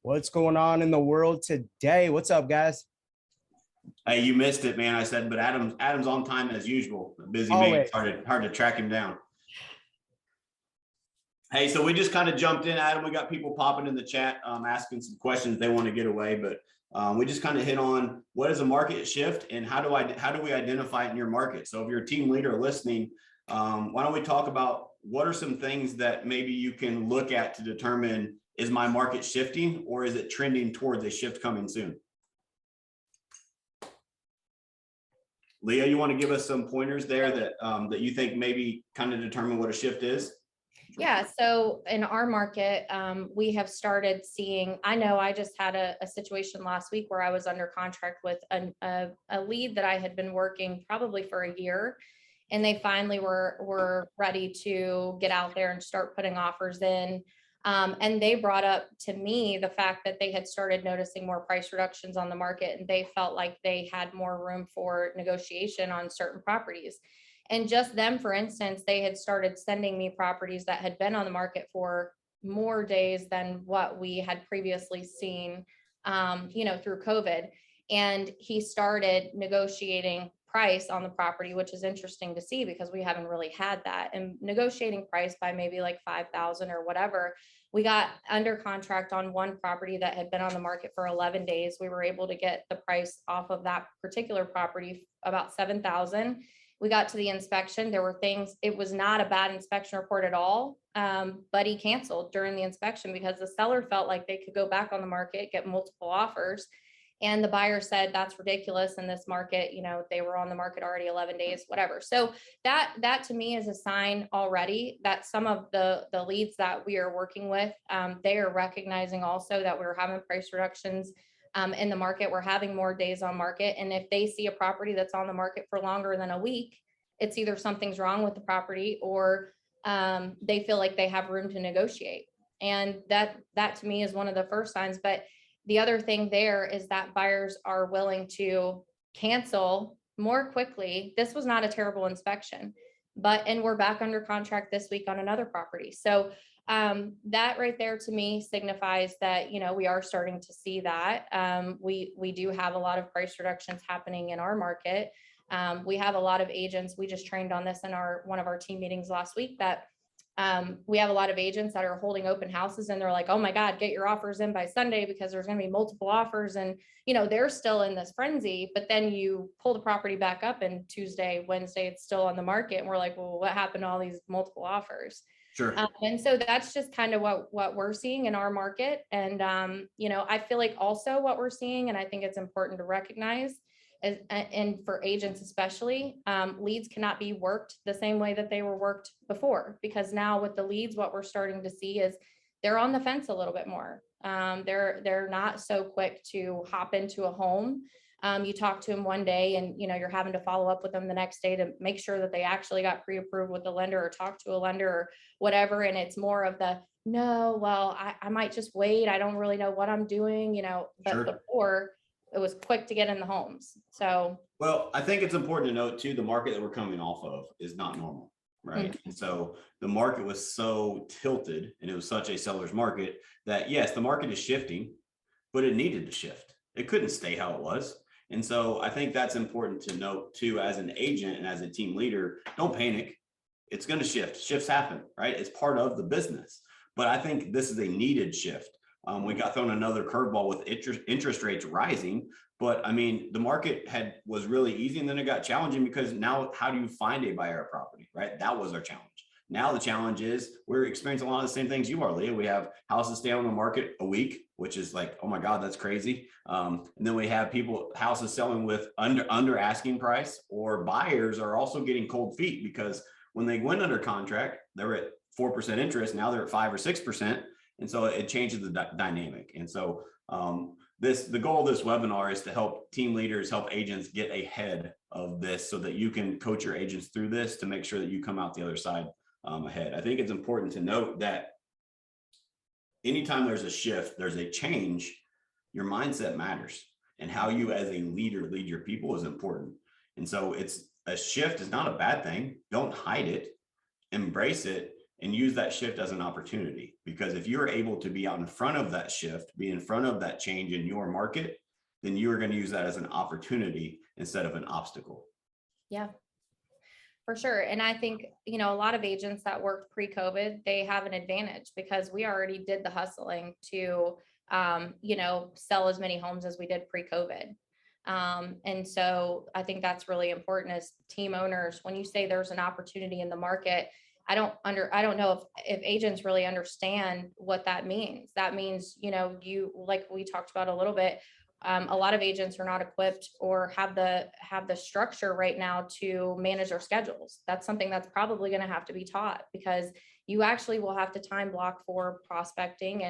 What's going on in the world today? What's up, guys? Hey, you missed it, man. I said, but Adam's on time as usual. A busy man. Always. It's hard to track him down. Hey, so we just kind of jumped in, Adam. We got people popping in the chat, asking some questions they want to get away, but we just kind of hit on what is a market shift and how do we identify it in your market? So if you're a team leader listening, why don't we talk about what are some things that maybe you can look at to determine, is my market shifting or is it trending towards a shift coming soon? Leah, you want to give us some pointers there that that you think maybe kind of determine what a shift is? Yeah, so in our market, we have started seeing, I know I just had a situation last week where I was under contract with a lead that I had been working probably for a year, and they finally were ready to get out there and start putting offers in. And they brought up to me the fact that they had started noticing more price reductions on the market, and they felt like they had more room for negotiation on certain properties. And just them, for instance, they had started sending me properties that had been on the market for more days than what we had previously seen, through COVID. And he started negotiating price on the property, which is interesting to see because we haven't really had that. And negotiating price by maybe like 5,000 or whatever. We got under contract on one property that had been on the market for 11 days. We were able to get the price off of that particular property about 7,000. We got to the inspection. There were things, it was not a bad inspection report at all, but he canceled during the inspection because the seller felt like they could go back on the market, get multiple offers. And the buyer said, that's ridiculous in this market. They were on the market already 11 days, whatever. So that to me is a sign already that some of the leads that we are working with, they are recognizing also that we're having price reductions in the market. We're having more days on market. And if they see a property that's on the market for longer than a week, it's either something's wrong with the property or they feel like they have room to negotiate. And that to me is one of the first signs. But the other thing there is that buyers are willing to cancel more quickly. This was not a terrible inspection, and we're back under contract this week on another property. So that right there to me signifies that, we are starting to see that. We do have a lot of price reductions happening in our market. We have a lot of agents. We just trained on this in one of our team meetings last week that we have a lot of agents that are holding open houses and they're like, oh my God, get your offers in by Sunday because there's going to be multiple offers. And, they're still in this frenzy, but then you pull the property back up and Tuesday, Wednesday, it's still on the market. And we're like, well, what happened to all these multiple offers? Sure. And so that's just kind of what we're seeing in our market. And, I feel like also what we're seeing, and I think it's important to recognize, and for agents especially, leads cannot be worked the same way that they were worked before, because now with the leads, what we're starting to see is they're on the fence a little bit more. They're not so quick to hop into a home. You talk to them one day and you're having to follow up with them the next day to make sure that they actually got pre-approved with the lender or talk to a lender or whatever. And it's more of the, no, well, I might just wait. I don't really know what I'm doing, but Sure. Before it was quick to get in the homes. So, well, I think it's important to note too, the market that we're coming off of is not normal, right? Mm-hmm. And so the market was so tilted and it was such a seller's market that yes, the market is shifting, but it needed to shift. It couldn't stay how it was. And so I think that's important to note too, as an agent and as a team leader, don't panic. It's going to shift. Shifts happen, right? It's part of the business. But I think this is a needed shift. We got thrown another curveball with interest rates rising, but I mean, the market was really easy and then it got challenging because now how do you find a buyer property, right? That was our challenge. Now the challenge is we're experiencing a lot of the same things you are, Leah. We have houses stay on the market a week, which is like, oh my God, that's crazy. And then we have houses selling with under asking price, or buyers are also getting cold feet because when they went under contract, they were at 4% interest. Now they're at 5 or 6%. And so it changes the dynamic. And so the goal of this webinar is to help team leaders, help agents get ahead of this so that you can coach your agents through this to make sure that you come out the other side ahead. I think it's important to note that anytime there's a shift, there's a change, your mindset matters, and how you as a leader lead your people is important. And so a shift is not a bad thing. Don't hide it, embrace it, and use that shift as an opportunity. Because if you're able to be out in front of that shift, be in front of that change in your market, then you are going to use that as an opportunity instead of an obstacle. Yeah, for sure. And I think, you know, a lot of agents that worked pre-COVID, they have an advantage because we already did the hustling to, you know, sell as many homes as we did pre-COVID. And so I think that's really important as team owners. When you say there's an opportunity in the market, I don't know if agents really understand what that means. That means, you know, you, like we talked about a little bit, a lot of agents are not equipped or have the structure right now to manage their schedules. That's something that's probably going to have to be taught, because you actually will have to time block for prospecting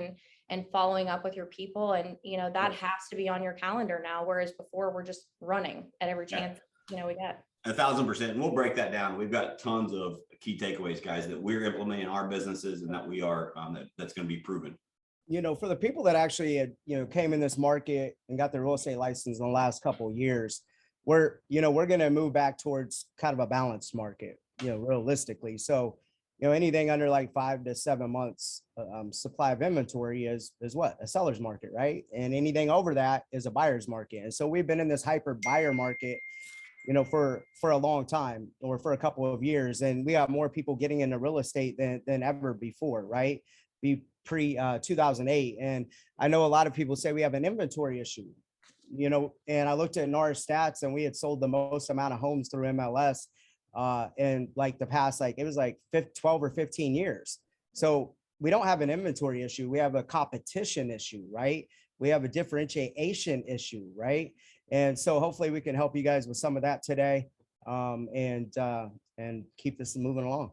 and following up with your people. And, you know, that has to be on your calendar now. Whereas before we're just running at every chance, you know, we get. 1,000%. And we'll break that down. We've got tons of key takeaways, guys, that we're implementing in our businesses and that we are, that's going to be proven. You know, for the people that actually had, you know, came in this market and got their real estate license in the last couple of years, we're going to move back towards kind of a balanced market, you know, realistically. So, you know, anything under like 5 to 7 months supply of inventory is what? A seller's market, right? And anything over that is a buyer's market. And so we've been in this hyper buyer market, you know, for a long time, or for a couple of years. And we got more people getting into real estate than ever before, right? Pre 2008. And I know a lot of people say we have an inventory issue, you know, and I looked at NAR stats and we had sold the most amount of homes through MLS in like the past, like it was like 12 or 15 years. So we don't have an inventory issue. We have a competition issue, right? We have a differentiation issue, right? And so hopefully we can help you guys with some of that today, and keep this moving along.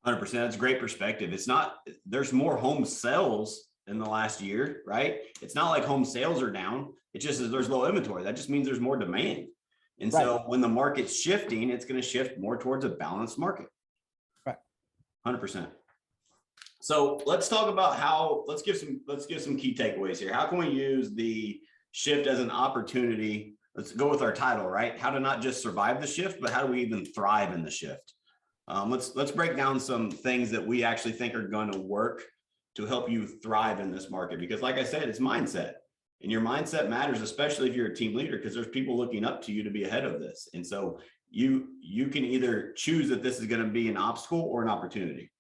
100%. That's a great perspective. It's not, there's more home sales in the last year, right? It's not like home sales are down. It just is there's low inventory. That just means there's more demand. And so when the market's shifting, it's going to shift more towards a balanced market. Right. 100%. So let's talk about let's give some key takeaways here. How can we use the shift as an opportunity? Let's go with our title, right? How to not just survive the shift, but how do we even thrive in the shift? Let's break down some things that we actually think are going to work to help you thrive in this market. Because like I said, it's mindset, and your mindset matters, especially if you're a team leader, because there's people looking up to you to be ahead of this. And so you can either choose that this is going to be an obstacle or an opportunity.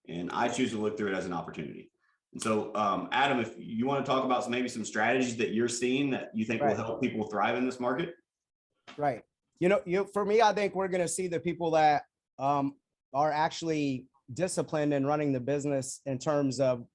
And I choose to look through it as an opportunity. And so, Adam, if you want to talk about maybe some strategies that you're seeing that you think will help people thrive in this market. Right. You know, for me, I think we're going to see the people that are actually disciplined in running the business in terms of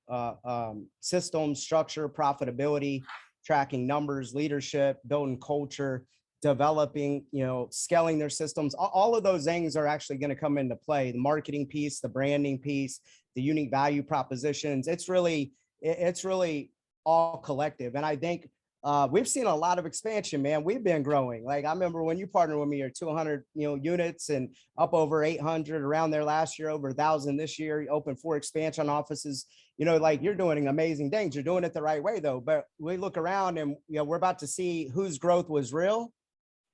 systems, structure, profitability, tracking numbers, leadership, building culture, developing, you know, scaling their systems. All of those things are actually going to come into play. The marketing piece, the branding piece, the unique value propositions. It's really all collective. And I think we've seen a lot of expansion, man. We've been growing. Like I remember when you partnered with me, you're 200, you know, units and up over 800 around there last year, over 1,000 this year. You opened 4 expansion offices. You know, like you're doing amazing things. You're doing it the right way though. But we look around and, you know, we're about to see whose growth was real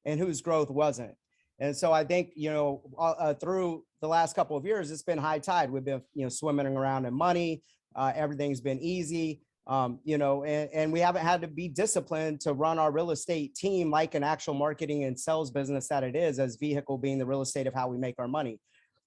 and whose growth wasn't. And so I think, you know, through the last couple of years, it's been high tide. We've been, you know, swimming around in money. Everything's been easy. You know, and we haven't had to be disciplined to run our real estate team like an actual marketing and sales business that it is, as vehicle being the real estate of how we make our money.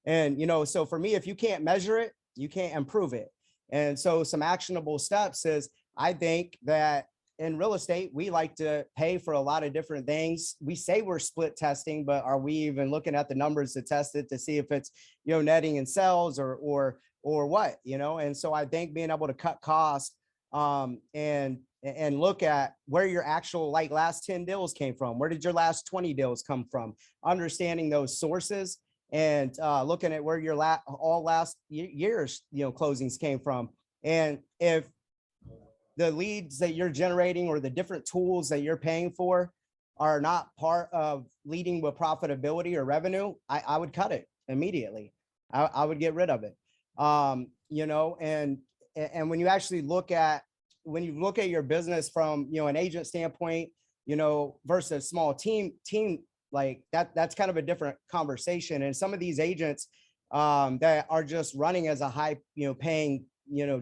And, you know, so for me, if you can't measure it, you can't improve it. And so some actionable steps is, I think that in real estate, we like to pay for a lot of different things. We say we're split testing, but are we even looking at the numbers to test it to see if it's, you know, netting and sales or what, you know? And so I think being able to cut costs and look at where your actual like last 10 deals came from. Where did your last 20 deals come from? Understanding those sources and looking at where your last year's, you know, closings came from. And if the leads that you're generating or the different tools that you're paying for are not part of leading with profitability or revenue, I would cut it immediately. I would get rid of it. You know, and when you actually look at your business from, you know, an agent standpoint, you know, versus small team like that's kind of a different conversation. And some of these agents, that are just running as a high, paying,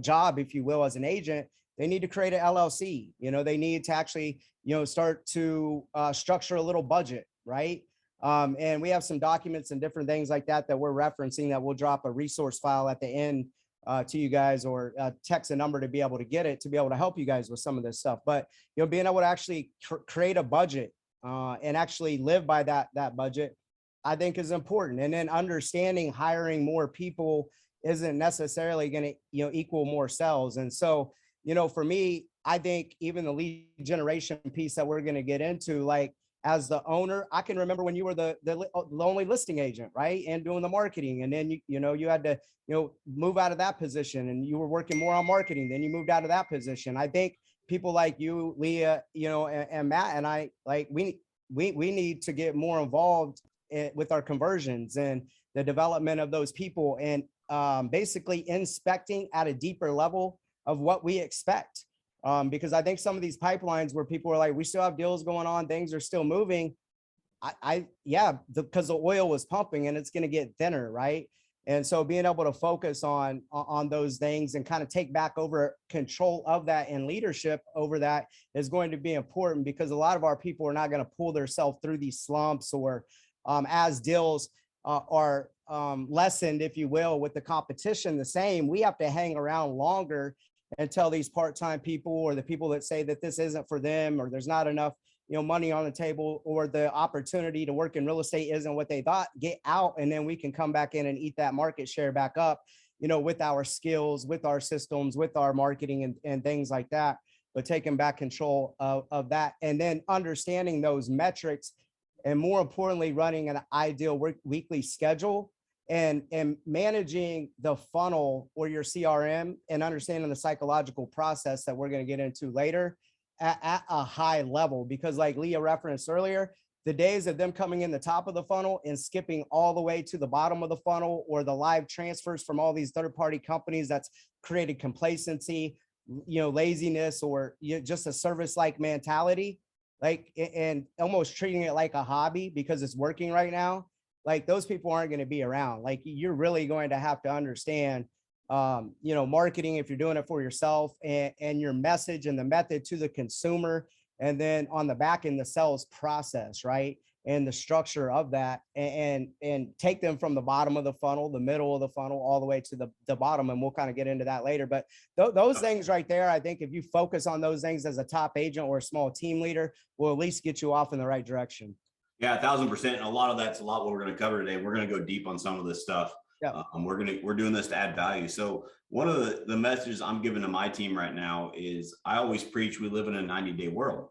job, if you will, as an agent, they need to create an LLC. They need to actually, start to structure a little budget, right? And we have some documents and different things like that that we're referencing that we'll drop a resource file at the end to you guys, or text a number to be able to get it, to be able to help you guys with some of this stuff. But being able to actually create a budget and actually live by that budget, I think is important. And then understanding hiring more people isn't necessarily going to equal more sales. And so for me, I think even the lead generation piece that we're going to get into, like, as the owner, I can remember when you were the only listing agent, right? And doing the marketing. And then, you had to, move out of that position, and you were working more on marketing. Then you moved out of that position. I think people like you, Leah, and Matt and I, like, we need to get more involved with our conversions and the development of those people, and basically inspecting at a deeper level of what we expect. Because I think some of these pipelines where people are like, we still have deals going on, things are still moving. Because the oil was pumping and it's going to get thinner, right? And so being able to focus on those things and kind of take back over control of that and leadership over that is going to be important, because a lot of our people are not going to pull themselves through these slumps, or as deals are lessened, if you will, with the competition the same, we have to hang around longer and tell these part-time people, or the people that say that this isn't for them, or there's not enough money on the table, or the opportunity to work in real estate isn't what they thought, get out. And then we can come back in and eat that market share back up, with our skills, with our systems, with our marketing and things like that. But taking back control of that, and then understanding those metrics, and more importantly, running an ideal weekly schedule, and managing the funnel or your CRM, and understanding the psychological process that we're going to get into later at a high level. Because like Leah referenced earlier, the days of them coming in the top of the funnel and skipping all the way to the bottom of the funnel, or the live transfers from all these third-party companies that's created complacency, laziness, or just a service-like mentality, like, and almost treating it like a hobby because it's working right now. Like, those people aren't going to be around. Like, you're really going to have to understand, marketing, if you're doing it for yourself, and your message and the method to the consumer. And then on the back end, the sales process, right? And the structure of that, and take them from the bottom of the funnel, the middle of the funnel, all the way to the bottom. And we'll kind of get into that later. But those things right there, I think if you focus on those things as a top agent or a small team leader, will at least get you off in the right direction. Yeah, 1,000%. And a lot of that's a lot what we're going to cover today. We're going to go deep on some of this stuff. Yeah. We're doing this to add value. So one of the messages I'm giving to my team right now is, I always preach, we live in a 90-day world.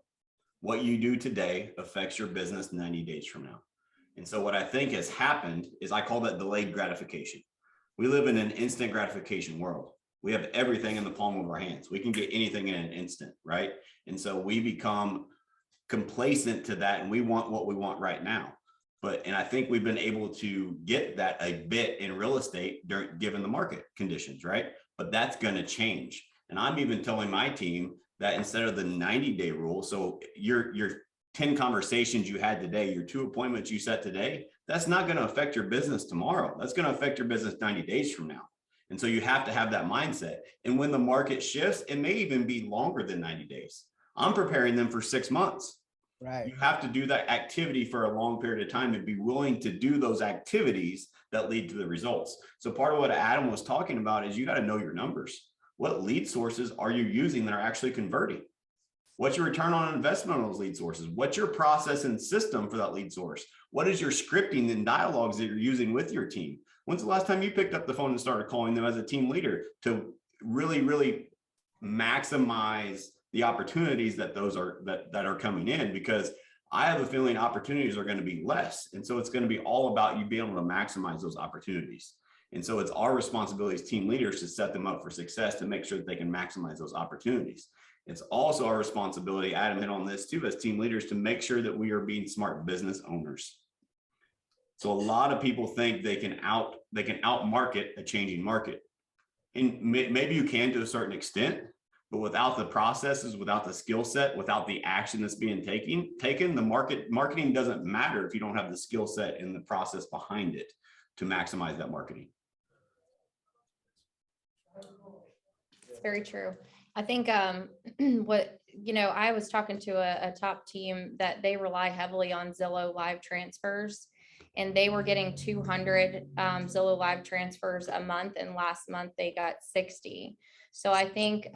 What you do today affects your business 90 days from now. And so what I think has happened is, I call that delayed gratification. We live in an instant gratification world. We have everything in the palm of our hands. We can get anything in an instant, right? And so we become complacent to that, and we want what we want right now. And I think we've been able to get that a bit in real estate given the market conditions, right? But that's going to change. And I'm even telling my team that instead of the 90-day rule, so your 10 conversations you had today, your 2 appointments you set today, that's not going to affect your business tomorrow. That's going to affect your business 90 days from now. And so you have to have that mindset. And when the market shifts, it may even be longer than 90 days. I'm preparing them for 6 months. Right. You have to do that activity for a long period of time and be willing to do those activities that lead to the results. So part of what Adam was talking about is, you got to know your numbers. What lead sources are you using that are actually converting? What's your return on investment on those lead sources? What's your process and system for that lead source? What is your scripting and dialogues that you're using with your team? When's the last time you picked up the phone and started calling them as a team leader to really, really maximize the opportunities that are coming in? Because I have a feeling opportunities are going to be less. And so it's going to be all about you being able to maximize those opportunities. And so it's our responsibility as team leaders to set them up for success, to make sure that they can maximize those opportunities. It's also our responsibility, Adam hit on this too, as team leaders, to make sure that we are being smart business owners. So a lot of people think they can outmarket a changing market. And maybe you can to a certain extent, but without the processes, without the skill set, without the action that's being taken, the marketing doesn't matter if you don't have the skill set and the process behind it to maximize that marketing. It's very true. I think I was talking to a top team that they rely heavily on Zillow live transfers, and they were getting 200 Zillow live transfers a month, and last month they got 60. So I think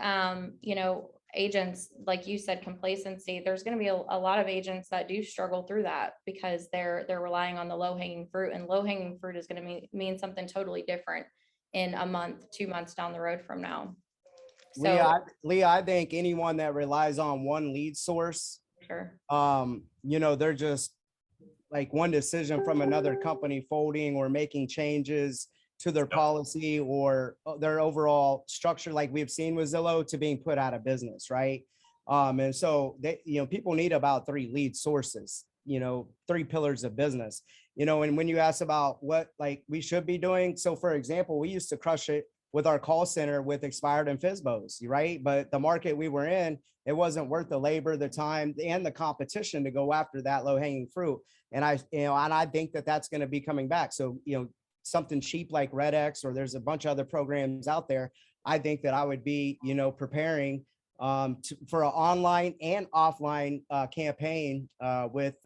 agents, like you said, complacency, there's going to be a lot of agents that do struggle through that because they're relying on the low hanging fruit, and low hanging fruit is going to mean something totally different in a month, 2 months down the road from now. So Leah, I think anyone that relies on one lead source, sure. They're just like one decision from another company folding or making changes to their policy or their overall structure, like we've seen with Zillow, to being put out of business, right? And so people need about 3 lead sources, 3 pillars of business, and when you ask about what like we should be doing. So for example, we used to crush it with our call center with expired and FSBOs, right? But the market we were in, it wasn't worth the labor, the time, and the competition to go after that low hanging fruit. And I think that that's going to be coming back. So, something cheap like RedX, or there's a bunch of other programs out there. I think that I would be, preparing for an online and offline campaign with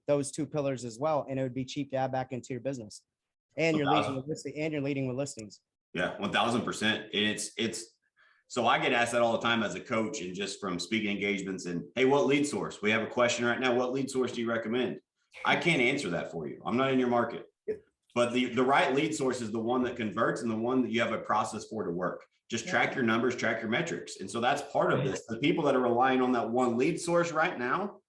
those 2 pillars as well. And it would be cheap to add back into your business. And you're leading with listings. Yeah, 1000%. It's so I get asked that all the time as a coach, and just from speaking engagements, and hey, what lead source? We have a question right now. What lead source do you recommend? I can't answer that for you. I'm not in your market, but the right lead source is the one that converts and the one that you have a process for to work. Just track your numbers, track your metrics. And so that's part of this. The people that are relying on that one lead source right now,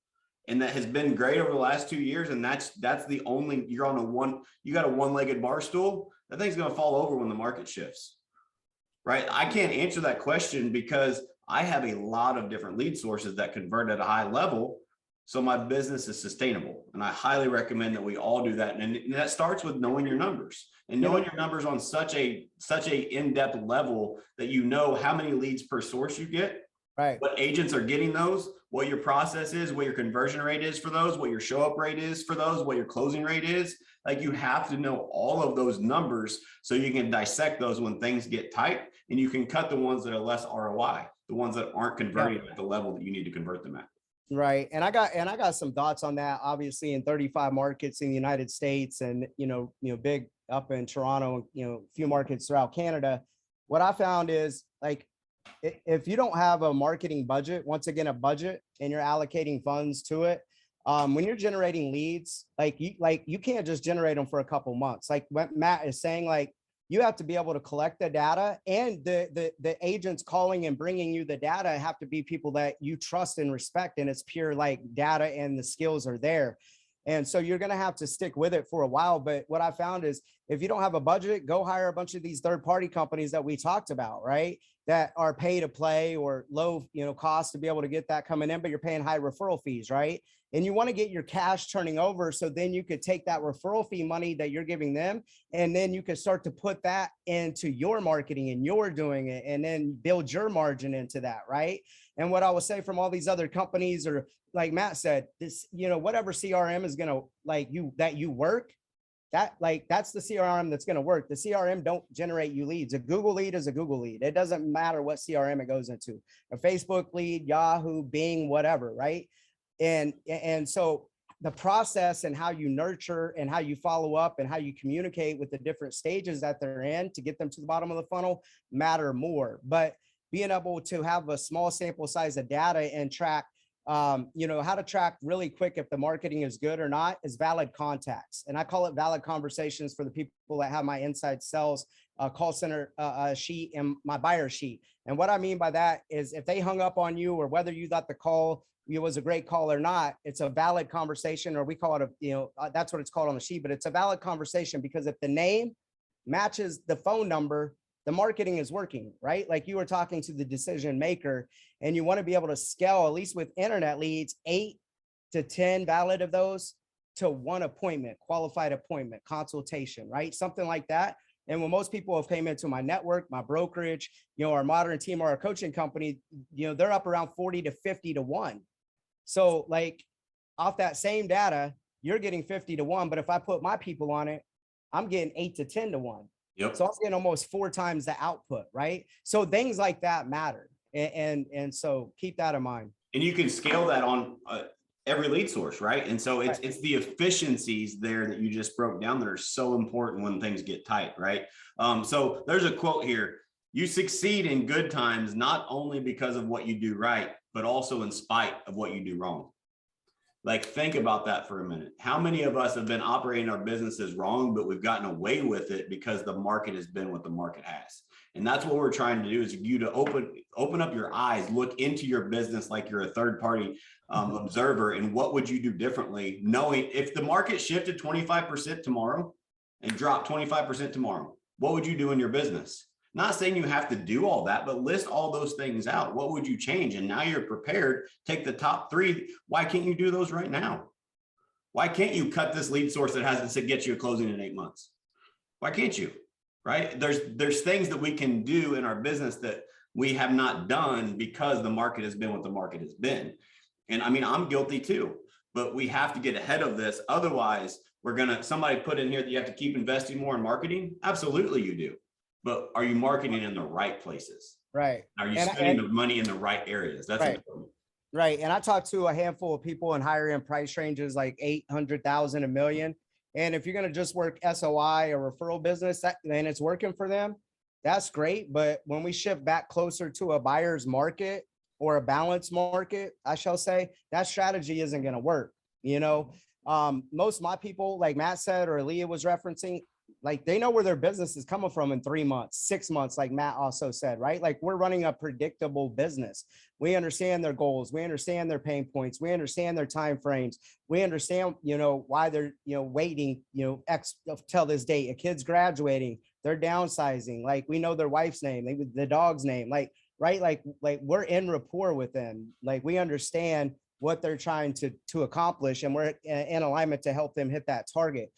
and that has been great over the last 2 years, and that's the only, you got a one-legged bar stool, that thing's going to fall over when the market shifts, right? I can't answer that question because I have a lot of different lead sources that convert at a high level, so my business is sustainable. And I highly recommend that we all do that. And that starts with knowing your numbers, and knowing your numbers on such a in-depth level that how many leads per source you get, right? What agents are getting those, what your process is, what your conversion rate is for those, what your show up rate is for those, what your closing rate is. Like, you have to know all of those numbers so you can dissect those when things get tight, and you can cut the ones that are less ROI, the ones that aren't converting at the level that you need to convert them at. Right. And I got some thoughts on that, obviously, in 35 markets in the United States, and, big up in Toronto, a few markets throughout Canada. What I found is, like, if you don't have a marketing budget, once again, a budget, and you're allocating funds to it, when you're generating leads, you can't just generate them for a couple months. Like what Matt is saying, like, you have to be able to collect the data, and the agents calling and bringing you the data have to be people that you trust and respect. And it's pure like data, and the skills are there. And so you're going to have to stick with it for a while. But what I found is, if you don't have a budget, go hire a bunch of these third-party companies that we talked about, right? That are pay to play or low, cost to be able to get that coming in, but you're paying high referral fees, right? And you want to get your cash turning over, so then you could take that referral fee money that you're giving them, and then you can start to put that into your marketing, and you're doing it, and then build your margin into that, right? And what I would say from all these other companies, or like Matt said, this, whatever CRM is going to that you work, that's the CRM that's going to work. The CRM don't generate you leads. A Google lead is a Google lead. It doesn't matter what CRM it goes into. A Facebook lead, Yahoo, Bing, whatever, right? And so the process and how you nurture and how you follow up and how you communicate with the different stages that they're in to get them to the bottom of the funnel matter more. But being able to have a small sample size of data and track, how to track really quick if the marketing is good or not, is valid contacts. And I call it valid conversations for the people that have my inside sales call center sheet and my buyer sheet. And what I mean by that is, if they hung up on you, or whether you thought the call was a great call or not, it's a valid conversation, or we call it that's what it's called on the sheet, but it's a valid conversation, because if the name matches the phone number, the marketing is working, right? Like, you were talking to the decision maker, and you want to be able to scale, at least with internet leads, 8 to 10 valid of those to 1 appointment, qualified appointment, consultation, right? Something like that. And when most people have came into my network, my brokerage, our modern team, or our coaching company, they're up around 40 to 50 to 1. So, like, off that same data, you're getting 50 to 1, but if I put my people on it, I'm getting 8 to 10 to 1. Yep. So I'm getting almost 4 times the output, right? So things like that matter. And so keep that in mind. And you can scale that on every lead source, right? And so it's Right. it's the efficiencies there that you just broke down that are so important when things get tight, right? So there's a quote here: you succeed in good times not only because of what you do right, but also in spite of what you do wrong. Like, think about that for a minute. How many of us have been operating our businesses wrong, but we've gotten away with it because the market has been what the market has? And that's what we're trying to do, is you to open up your eyes, look into your business like you're a third party observer, and what would you do differently, knowing if the market shifted 25% tomorrow and dropped 25% tomorrow, what would you do in your business? Not saying you have to do all that, but list all those things out. What would you change? And now you're prepared. Take the top 3. Why can't you do those right now? Why can't you cut this lead source that hasn't said get you a closing in 8 months? Why can't you? Right? There's things that we can do in our business that we have not done because the market has been what the market has been. And I mean, I'm guilty too, but we have to get ahead of this. Otherwise, somebody put in here that you have to keep investing more in marketing. Absolutely you do. But are you marketing in the right places? Right. Are you spending the money in the right areas? That's right. important. Right. And I talked to a handful of people in higher end price ranges, like 800,000, $1 million. And if you're going to just work SOI or referral business, and it's working for them, that's great. But when we shift back closer to a buyer's market or a balanced market, I shall say, that strategy isn't going to work. You know, most of my people, like Matt said, or Leah was referencing, like they know where their business is coming from in 3 months, 6 months, like Matt also said, right? Like we're running a predictable business. We understand their goals. We understand their pain points. We understand their time frames. We understand, why they're, waiting, X till this date. A kid's graduating, they're downsizing. Like we know their wife's name, the dog's name, like, right? Like we're in rapport with them. Like we understand what they're trying to accomplish, and we're in alignment to help them hit that target.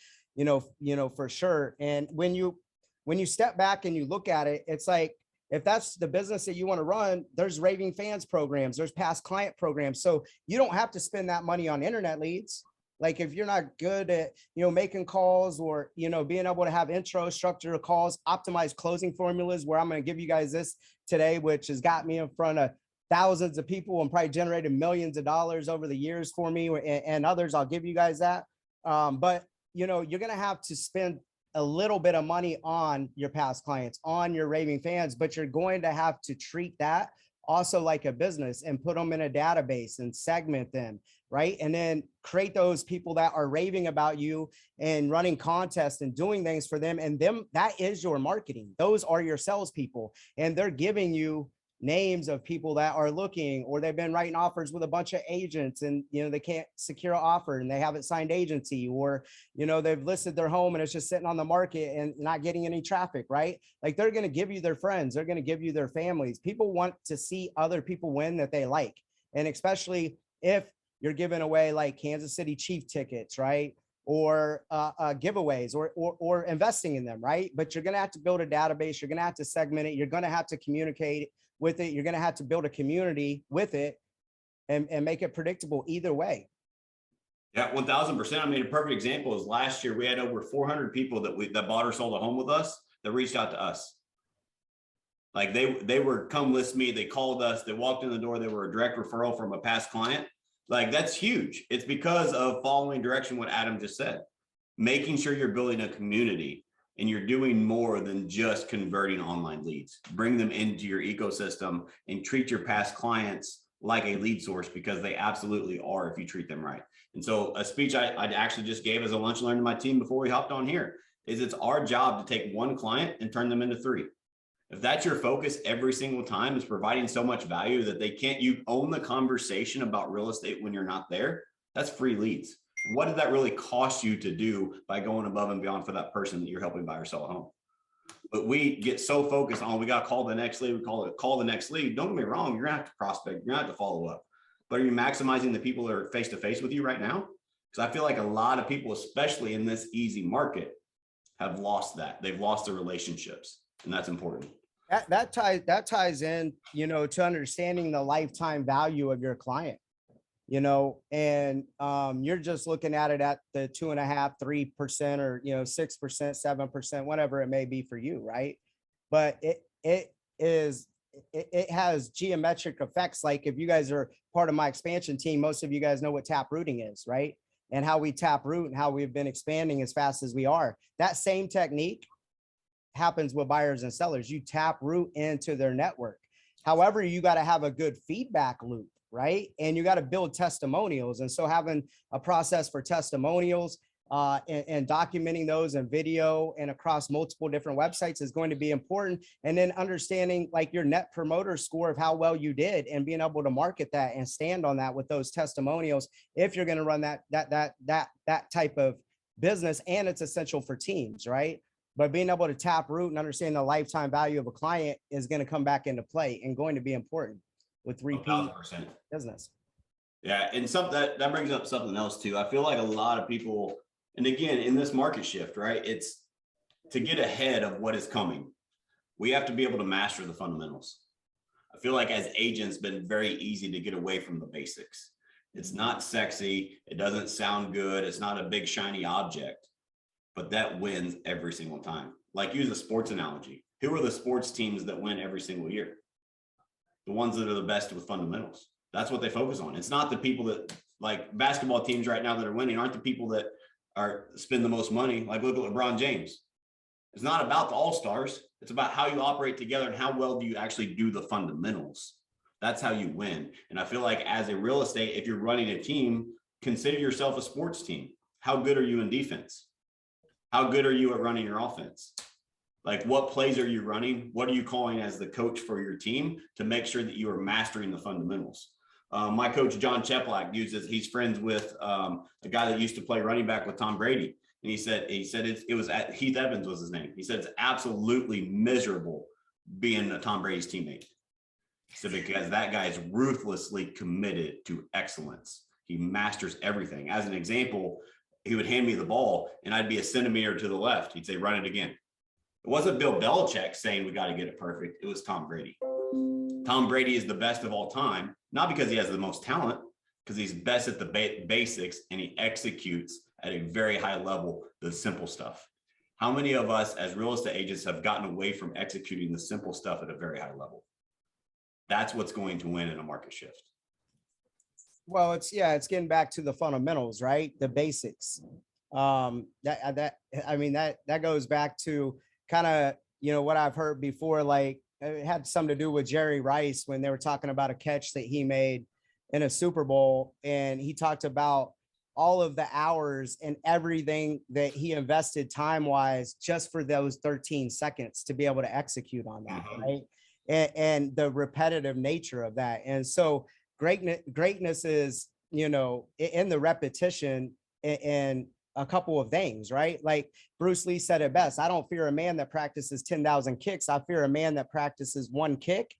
For sure. And when you step back and you look at it, it's like, if that's the business that you want to run, there's raving fans programs, there's past client programs. So you don't have to spend that money on internet leads. Like if you're not good at, making calls or, being able to have intro structured calls, optimized closing formulas, where I'm going to give you guys this today, which has got me in front of thousands of people and probably generated millions of dollars over the years for me and others. I'll give you guys that. But you're going to have to spend a little bit of money on your past clients, on your raving fans, but you're going to have to treat that also like a business and put them in a database and segment them, right? And then create those people that are raving about you and running contests and doing things for them. And that is your marketing. Those are your salespeople, and they're giving you names of people that are looking, or they've been writing offers with a bunch of agents and they can't secure an offer and they haven't signed agency, or they've listed their home and it's just sitting on the market and not getting any traffic, right? Like they're going to give you their friends, they're going to give you their families. People want to see other people win that they like, and especially if you're giving away like Kansas City Chief tickets, right? Or giveaways or investing in them, right? But you're going to have to build a database, you're going to have to segment it, you're going to have to communicate with it, you're going to have to build a community with it and make it predictable either way. Yeah, 1000%. I mean, a perfect example is last year we had over 400 people that bought or sold a home with us that reached out to us. Like they were come list me, they called us, they walked in the door, they were a direct referral from a past client. Like that's huge. It's because of following direction, what Adam just said, making sure you're building a community. And you're doing more than just converting online leads. Bring them into your ecosystem and treat your past clients like a lead source, because they absolutely are if you treat them right. And so a speech I actually just gave as a lunch and learn to my team before we hopped on here is it's our job to take one client and turn them into 3. If that's your focus every single time, is providing so much value that you own the conversation about real estate when you're not there, that's free leads. What did that really cost you to do by going above and beyond for that person that you're helping buy or sell a home? But we get so focused on, we got to call the next lead. We call the next lead. Don't get me wrong. You're gonna have to prospect. You're gonna have to follow up. But are you maximizing the people that are face to face with you right now? Because I feel like a lot of people, especially in this easy market, have lost that. They've lost their relationships, and that's important. That ties in, to understanding the lifetime value of your client. and you're just looking at it at the 2.5%, 3%, or 6%, 7%, whatever it may be for you, right? But it has geometric effects. Like if you guys are part of my expansion team, most of you guys know what tap rooting is, right? And how we tap root and how we've been expanding as fast as we are. That same technique happens with buyers and sellers. You tap root into their network. However, you got to have a good feedback loop, right? And you got to build testimonials. And so having a process for testimonials and documenting those in video and across multiple different websites is going to be important. And then understanding like your net promoter score of how well you did and being able to market that and stand on that with those testimonials if you're going to run that type of business. And it's essential for teams, right? But being able to tap root and understand the lifetime value of a client is going to come back into play and going to be important with repeat 1,000%. business. Yeah, and that brings up something else too. I feel like a lot of people, and again, in this market shift, right? It's to get ahead of what is coming. We have to be able to master the fundamentals. I feel like as agents, it's been very easy to get away from the basics. It's not sexy. It doesn't sound good. It's not a big shiny object, but that wins every single time. Like use a sports analogy. Who are the sports teams that win every single year? The ones that are the best with fundamentals. That's what they focus on. It's not the people that, like basketball teams right now that are winning aren't the people that spend the most money. Like look at LeBron James. It's not about the all-stars. It's about how you operate together and how well do you actually do the fundamentals. That's how you win. And I feel like as a real estate, if you're running a team, consider yourself a sports team. How good are you in defense? How good are you at running your offense? Like what plays are you running? What are you calling as the coach for your team to make sure that you are mastering the fundamentals? My coach, John Cheplak, he's friends with a guy that used to play running back with Tom Brady. And he said it was Heath Evans was his name. He said it's absolutely miserable being a Tom Brady's teammate. So because that guy is ruthlessly committed to excellence. He masters everything. As an example, he would hand me the ball and I'd be a centimeter to the left. He'd say, run it again. It wasn't Bill Belichick saying we got to get it perfect. It was Tom Brady. Tom Brady is the best of all time, not because he has the most talent, because he's best at the basics and he executes at a very high level, the simple stuff. How many of us as real estate agents have gotten away from executing the simple stuff at a very high level? That's what's going to win in a market shift. Well, it's getting back to the fundamentals, right? The basics. That goes back to kind of, what I've heard before, like it had something to do with Jerry Rice when they were talking about a catch that he made in a Super Bowl. And he talked about all of the hours and everything that he invested time-wise just for those 13 seconds to be able to execute on that, right? And the repetitive nature of that. And so greatness is, in the repetition and a couple of things, right? Like Bruce Lee said it best. I don't fear a man that practices 10,000 kicks. I fear a man that practices one kick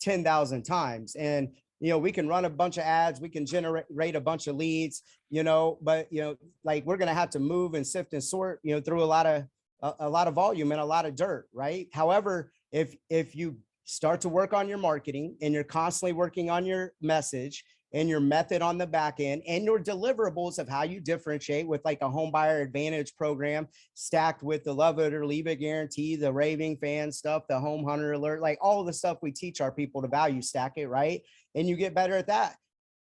10,000 times. And, we can run a bunch of ads, we can generate a bunch of leads, but, like we're going to have to move and sift and sort, through a lot of volume and a lot of dirt, right? However, if you start to work on your marketing and you're constantly working on your message and your method on the back end and your deliverables of how you differentiate with like a home buyer advantage program stacked with the love it or leave it guarantee, the raving fan stuff, the home hunter alert, like all the stuff we teach our people to value stack it, right? And you get better at that.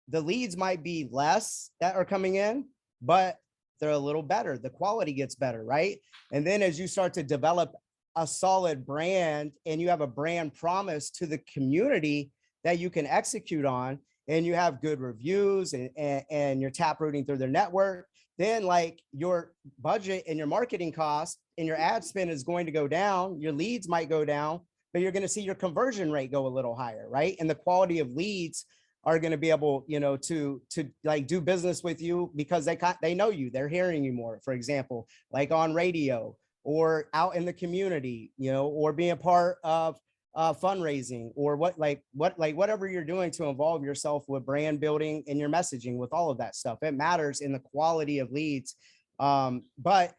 The leads might be less that are coming in, but they're a little better. The quality gets better, right? And then as you start to develop a solid brand and you have a brand promise to the community that you can execute on, and you have good reviews and you're tap rooting through their network, then like your budget and your marketing cost and your ad spend is going to go down. Your leads might go down, but you're going to see your conversion rate go a little higher, right? And the quality of leads are going to be able, to like do business with you because they know you, they're hearing you more, for example, like on radio or out in the community, or being a part of fundraising or whatever you're doing to involve yourself with brand building and your messaging with all of that stuff. It matters in the quality of leads. But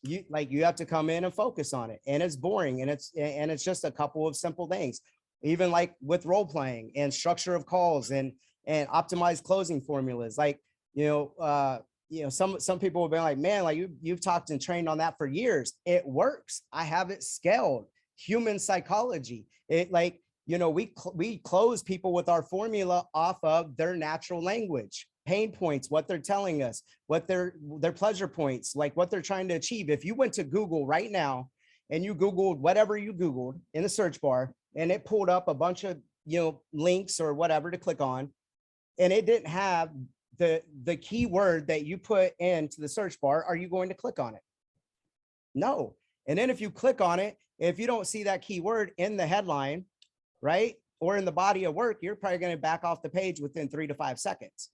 you have to come in and focus on it, and it's boring, and it's just a couple of simple things, even like with role playing and structure of calls and and optimized closing formulas. Like, some people have been like, man, like you've talked and trained on that for years. It works. I have it scaled. Human psychology. It like, we close people with our formula off of their natural language, pain points, what they're telling us, what their pleasure points, like what they're trying to achieve. If you went to Google right now and you Googled whatever you Googled in the search bar, and it pulled up a bunch of, links or whatever to click on, and it didn't have the keyword that you put into the search bar, are you going to click on it? No. And then if you click on it, if you don't see that keyword in the headline, right, or in the body of work, you're probably going to back off the page within 3 to 5 seconds.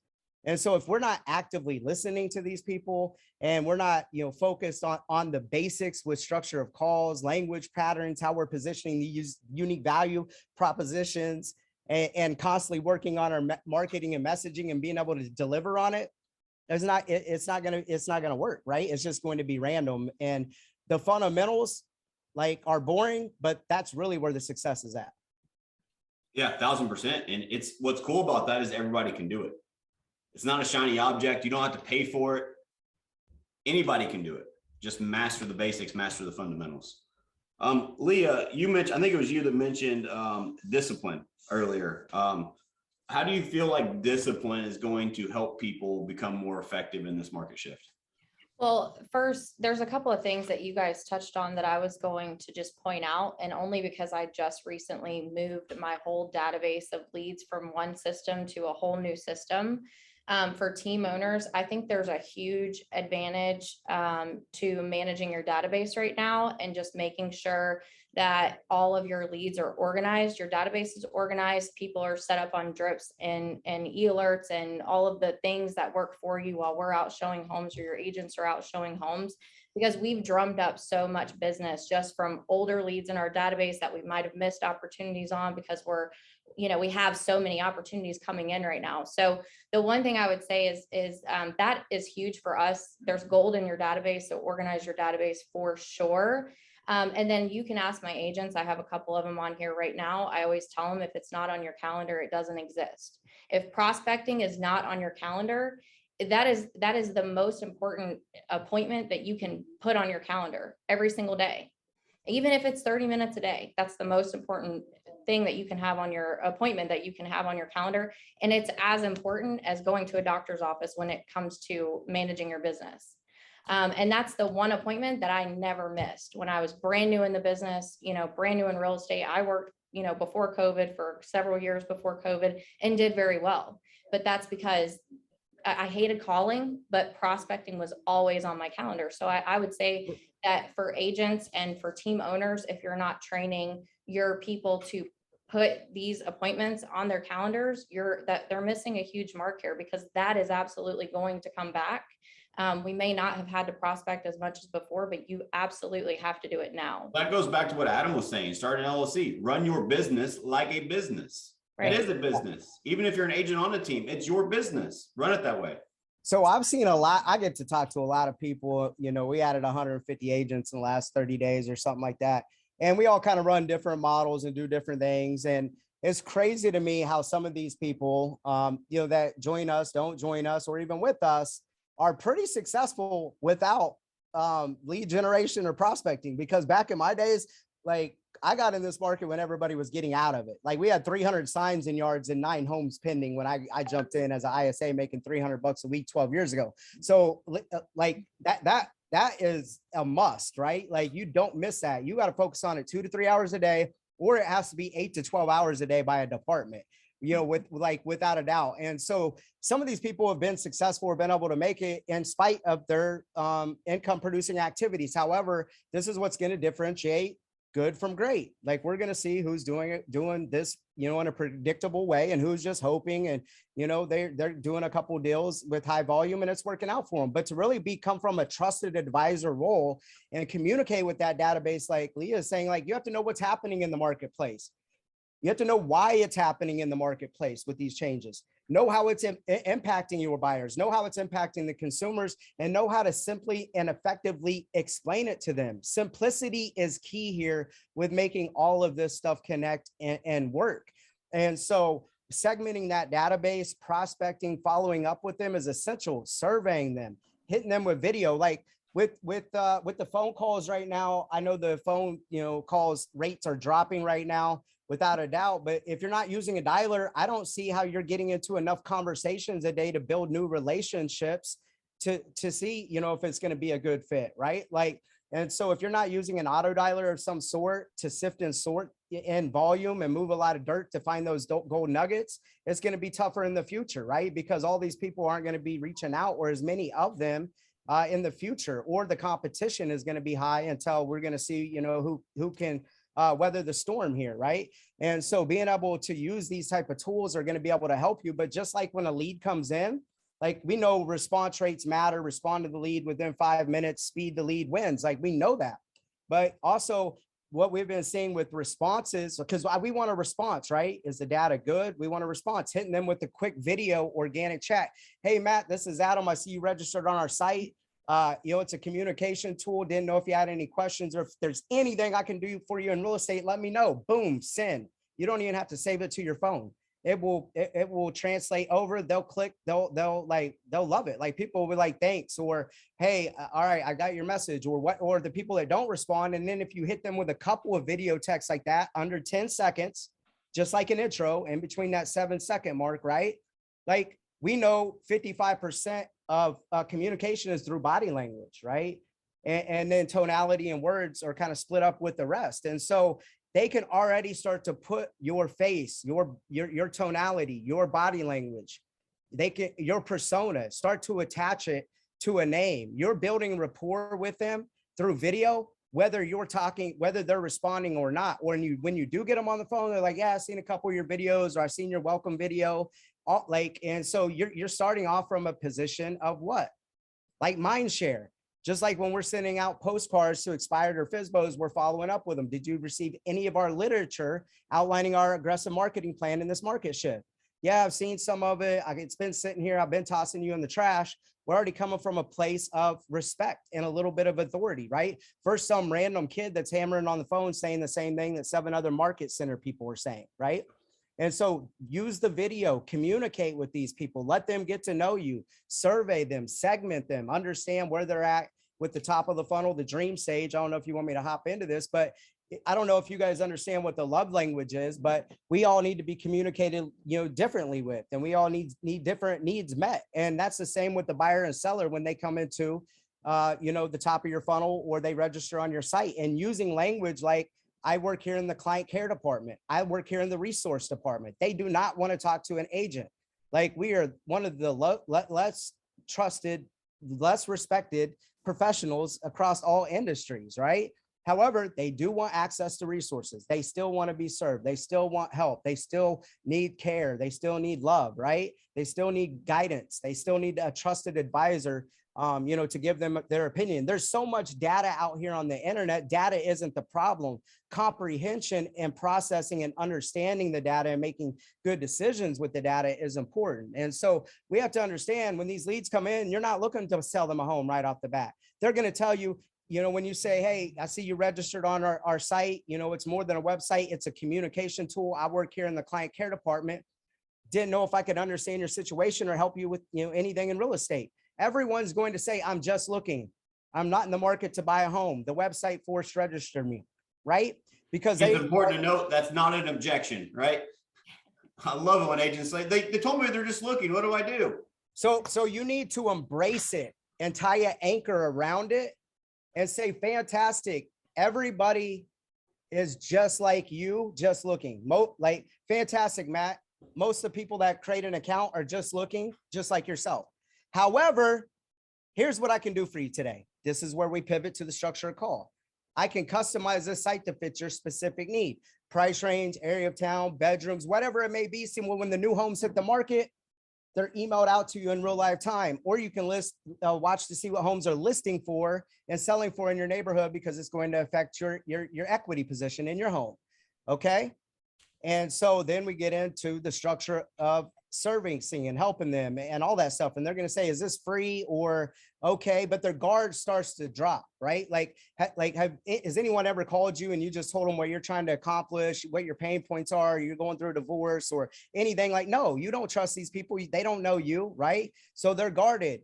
And so if we're not actively listening to these people, and we're not, focused on the basics with structure of calls, language patterns, how we're positioning these unique value propositions, and constantly working on our marketing and messaging and being able to deliver on it, it's not going to work, right? It's just going to be random. And the fundamentals like are boring, but that's really where the success is at. Yeah, 1000%. And it's what's cool about that is everybody can do it. It's not a shiny object. You don't have to pay for it. Anybody can do it. Just master the basics, master the fundamentals. Leah, you mentioned, I think it was you that mentioned discipline earlier. How do you feel like discipline is going to help people become more effective in this market shift? Well, first, there's a couple of things that you guys touched on that I was going to just point out, and only because I just recently moved my whole database of leads from one system to a whole new system. For team owners, I think there's a huge advantage to managing your database right now and just making sure that all of your leads are organized, your database is organized, people are set up on drips and e-alerts and all of the things that work for you while we're out showing homes or your agents are out showing homes, because we've drummed up so much business just from older leads in our database that we might have missed opportunities on because we have so many opportunities coming in right now. So the one thing I would say is that is huge for us. There's gold in your database, so organize your database for sure. And then you can ask my agents. I have a couple of them on here right now. I always tell them if it's not on your calendar, it doesn't exist. If prospecting is not on your calendar, that is the most important appointment that you can put on your calendar every single day. Even if it's 30 minutes a day, that's the most important thing that you can have on your appointment that you can have on your calendar. And it's as important as going to a doctor's office when it comes to managing your business. And that's the one appointment that I never missed when I was brand new in the business, brand new in real estate. I worked, before COVID for several years before COVID and did very well. But that's because I hated calling, but prospecting was always on my calendar. So I would say that for agents and for team owners, if you're not training your people to put these appointments on their calendars, they're missing a huge mark here, because that is absolutely going to come back. We may not have had to prospect as much as before, but you absolutely have to do it now. That goes back to what Adam was saying. Start an LLC, run your business like a business. Right. It is a business. Even if you're an agent on a team, it's your business. Run it that way. So I've seen a lot. I get to talk to a lot of people. We added 150 agents in the last 30 days or something like that. And we all kind of run different models and do different things. And it's crazy to me how some of these people, that join us, don't join us, or even with us, are pretty successful without lead generation or prospecting. Because back in my days, like I got in this market when everybody was getting out of it. Like we had 300 signs and yards and 9 homes pending when I jumped in as an ISA making $300 a week 12 years ago. So like that is a must, right? Like you don't miss that. You got to focus on it 2 to 3 hours a day, or it has to be 8 to 12 hours a day by a department, without a doubt. And so some of these people have been successful or been able to make it in spite of their income producing activities. However, this is what's going to differentiate good from great. Like we're going to see who's doing this, in a predictable way, and who's just hoping, and, they're doing a couple of deals with high volume and it's working out for them. But to really come from a trusted advisor role and communicate with that database, like Leah is saying, like you have to know what's happening in the marketplace. You have to know why it's happening in the marketplace with these changes. Know how it's impacting your buyers, know how it's impacting the consumers, and know how to simply and effectively explain it to them. Simplicity is key here with making all of this stuff connect and work. And so segmenting that database, prospecting, following up with them is essential. Surveying them, hitting them with video, like with the phone calls right now. I know the phone, calls rates are dropping right now without a doubt. But if you're not using a dialer, I don't see how you're getting into enough conversations a day to build new relationships to see, if it's going to be a good fit, right? Like, and so if you're not using an auto dialer of some sort to sift and sort in volume and move a lot of dirt to find those gold nuggets, it's going to be tougher in the future, right? Because all these people aren't going to be reaching out, or as many of them in the future, or the competition is going to be high until we're going to see, who can weather the storm here, right? And so being able to use these type of tools are going to be able to help you. But just like when a lead comes in, like we know response rates matter, respond to the lead within 5 minutes, speed the lead wins. Like we know that. But also what we've been seeing with responses, because we want a response, right? Is the data good? We want a response, hitting them with a quick video, organic chat. Hey, Matt, this is Adam. I see you registered on our site. It's a communication tool. Didn't know if you had any questions or if there's anything I can do for you in real estate, let me know. Boom, send. You don't even have to save it to your phone. It will translate over. They'll click, they'll love it. Like people will be like, thanks, or hey, all right, I got your message, or what, or the people that don't respond. And then if you hit them with a couple of video texts like that under 10 seconds, just like an intro in between that 7-second mark, right? Like we know 55% of communication is through body language, right? And then tonality and words are kind of split up with the rest. And so they can already start to put your face, your tonality, your body language, your persona, start to attach it to a name. You're building rapport with them through video, whether you're talking, whether they're responding or not. Or when you do get them on the phone, they're like, yeah, I've seen a couple of your videos, or I've seen your welcome video. And so you're starting off from a position of what? Like mind share. Just like when we're sending out postcards to expired or FSBOs, we're following up with them. Did you receive any of our literature outlining our aggressive marketing plan in this market shift? Yeah, I've seen some of it. It's been sitting here. I've been tossing you in the trash. We're already coming from a place of respect and a little bit of authority, right? First, some random kid that's hammering on the phone saying the same thing that 7 other market center people were saying, right? And so use the video, communicate with these people, let them get to know you, survey them, segment them, understand where they're at with the top of the funnel, the dream stage. I don't know if you want me to hop into this, but I don't know if you guys understand what the love language is, but we all need to be communicated, differently with, and we all need different needs met. And that's the same with the buyer and seller when they come into, the top of your funnel, or they register on your site, and using language like, I work here in the client care department. I work here in the resource department. They do not want to talk to an agent. Like we are one of the less trusted, less respected professionals across all industries, right? However, they do want access to resources. They still want to be served. They still want help. They still need care. They still need love, right? They still need guidance. They still need a trusted advisor, to give them their opinion. There's so much data out here on the internet. Data isn't the problem. Comprehension and processing and understanding the data and making good decisions with the data is important. And so we have to understand when these leads come in, you're not looking to sell them a home right off the bat. They're going to tell you, when you say, hey, I see you registered on our site, it's more than a website. It's a communication tool. I work here in the client care department. Didn't know if I could understand your situation or help you with, anything in real estate. Everyone's going to say, I'm just looking. I'm not in the market to buy a home. The website forced registered me, right? Because it's important to note that's not an objection, right? I love it when agents say, they told me they're just looking. What do I do? So you need to embrace it and tie an anchor around it and say, fantastic. Everybody is just like you, just looking. Like, fantastic, Matt. Most of the people that create an account are just looking, just like yourself. However, here's what I can do for you today. This is where we pivot to the structure of call. I can customize this site to fit your specific need, price range, area of town, bedrooms, whatever it may be. See, when the new homes hit the market, they're emailed out to you in real live time, or you can watch to see what homes are listing for and selling for in your neighborhood, because it's going to affect your equity position in your home. Okay. And so then we get into the structure of servicing and helping them and all that stuff. And they're going to say, is this free or okay? But their guard starts to drop, right? Has anyone ever called you and you just told them what you're trying to accomplish, what your pain points are, you're going through a divorce or anything? Like, no, you don't trust these people. They don't know you, right? So they're guarded.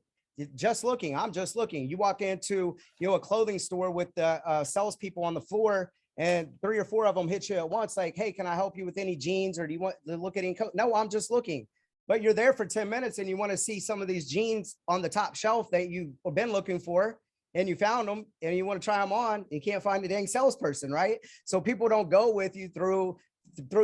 Just looking, I'm just looking. You walk into, a clothing store with the salespeople on the floor, and 3 or 4 of them hit you at once, like, hey, can I help you with any jeans, or do you want to look at any coat? No, I'm just looking. But you're there for 10 minutes and you want to see some of these jeans on the top shelf that you've been looking for, and you found them and you want to try them on. You can't find the dang salesperson, right? So people don't go with you through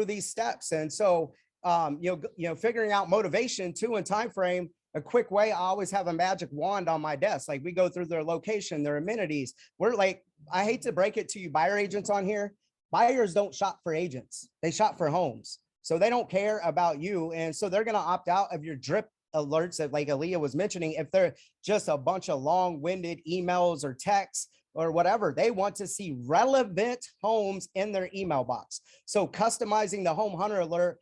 these steps. And so, figuring out motivation too and time frame. A quick way, I always have a magic wand on my desk. Like, we go through their location, their amenities. We're like, I hate to break it to you buyer agents on here. Buyers don't shop for agents. They shop for homes. So they don't care about you. And so they're going to opt out of your drip alerts that, like Aaliyah was mentioning, if they're just a bunch of long-winded emails or texts or whatever. They want to see relevant homes in their email box. So customizing the home hunter alert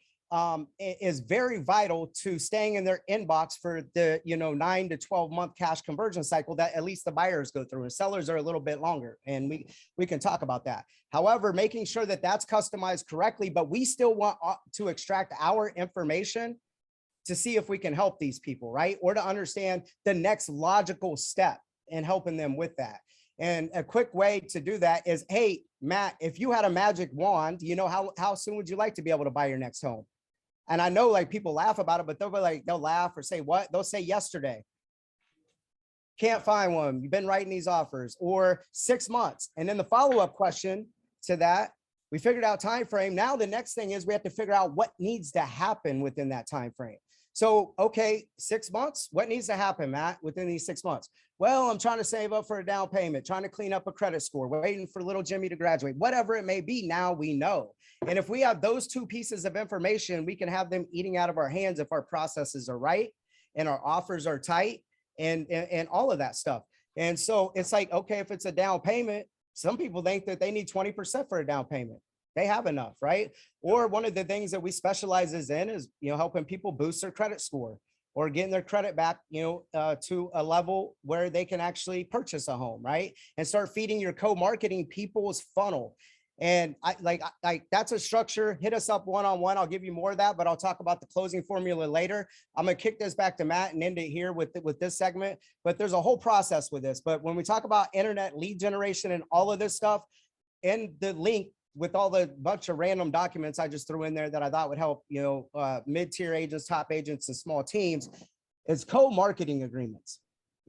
is very vital to staying in their inbox for the 9 to 12 month cash conversion cycle that at least the buyers go through, and sellers are a little bit longer, and we can talk about that. However, making sure that that's customized correctly, but we still want to extract our information to see if we can help these people, right? Or to understand the next logical step in helping them with that. And a quick way to do that is, hey, Matt, if you had a magic wand, how soon would you like to be able to buy your next home? And I know, like, people laugh about it, but they'll laugh or say what? They'll say yesterday. Can't find one. You've been writing these offers, or 6 months. And then the follow-up question to that, we figured out time frame. Now the next thing is we have to figure out what needs to happen within that time frame. So, okay, 6 months. What needs to happen, Matt, within these 6 months? Well, I'm trying to save up for a down payment, trying to clean up a credit score, waiting for little Jimmy to graduate, whatever it may be. Now we know. And if we have those 2 pieces of information, we can have them eating out of our hands if our processes are right and our offers are tight and all of that stuff. And so it's like, okay, if it's a down payment, some people think that they need 20% for a down payment. They have enough, right? Or one of the things that we specialize in is, helping people boost their credit score or getting their credit back, to a level where they can actually purchase a home, right? And start feeding your co-marketing people's funnel. And I that's a structure. Hit us up one-on-one. I'll give you more of that, but I'll talk about the closing formula later. I'm going to kick this back to Matt and end it here with this segment, but there's a whole process with this. But when we talk about internet lead generation and all of this stuff, and the link with all the bunch of random documents I just threw in there that I thought would help, mid-tier agents, top agents, and small teams, is co-marketing agreements.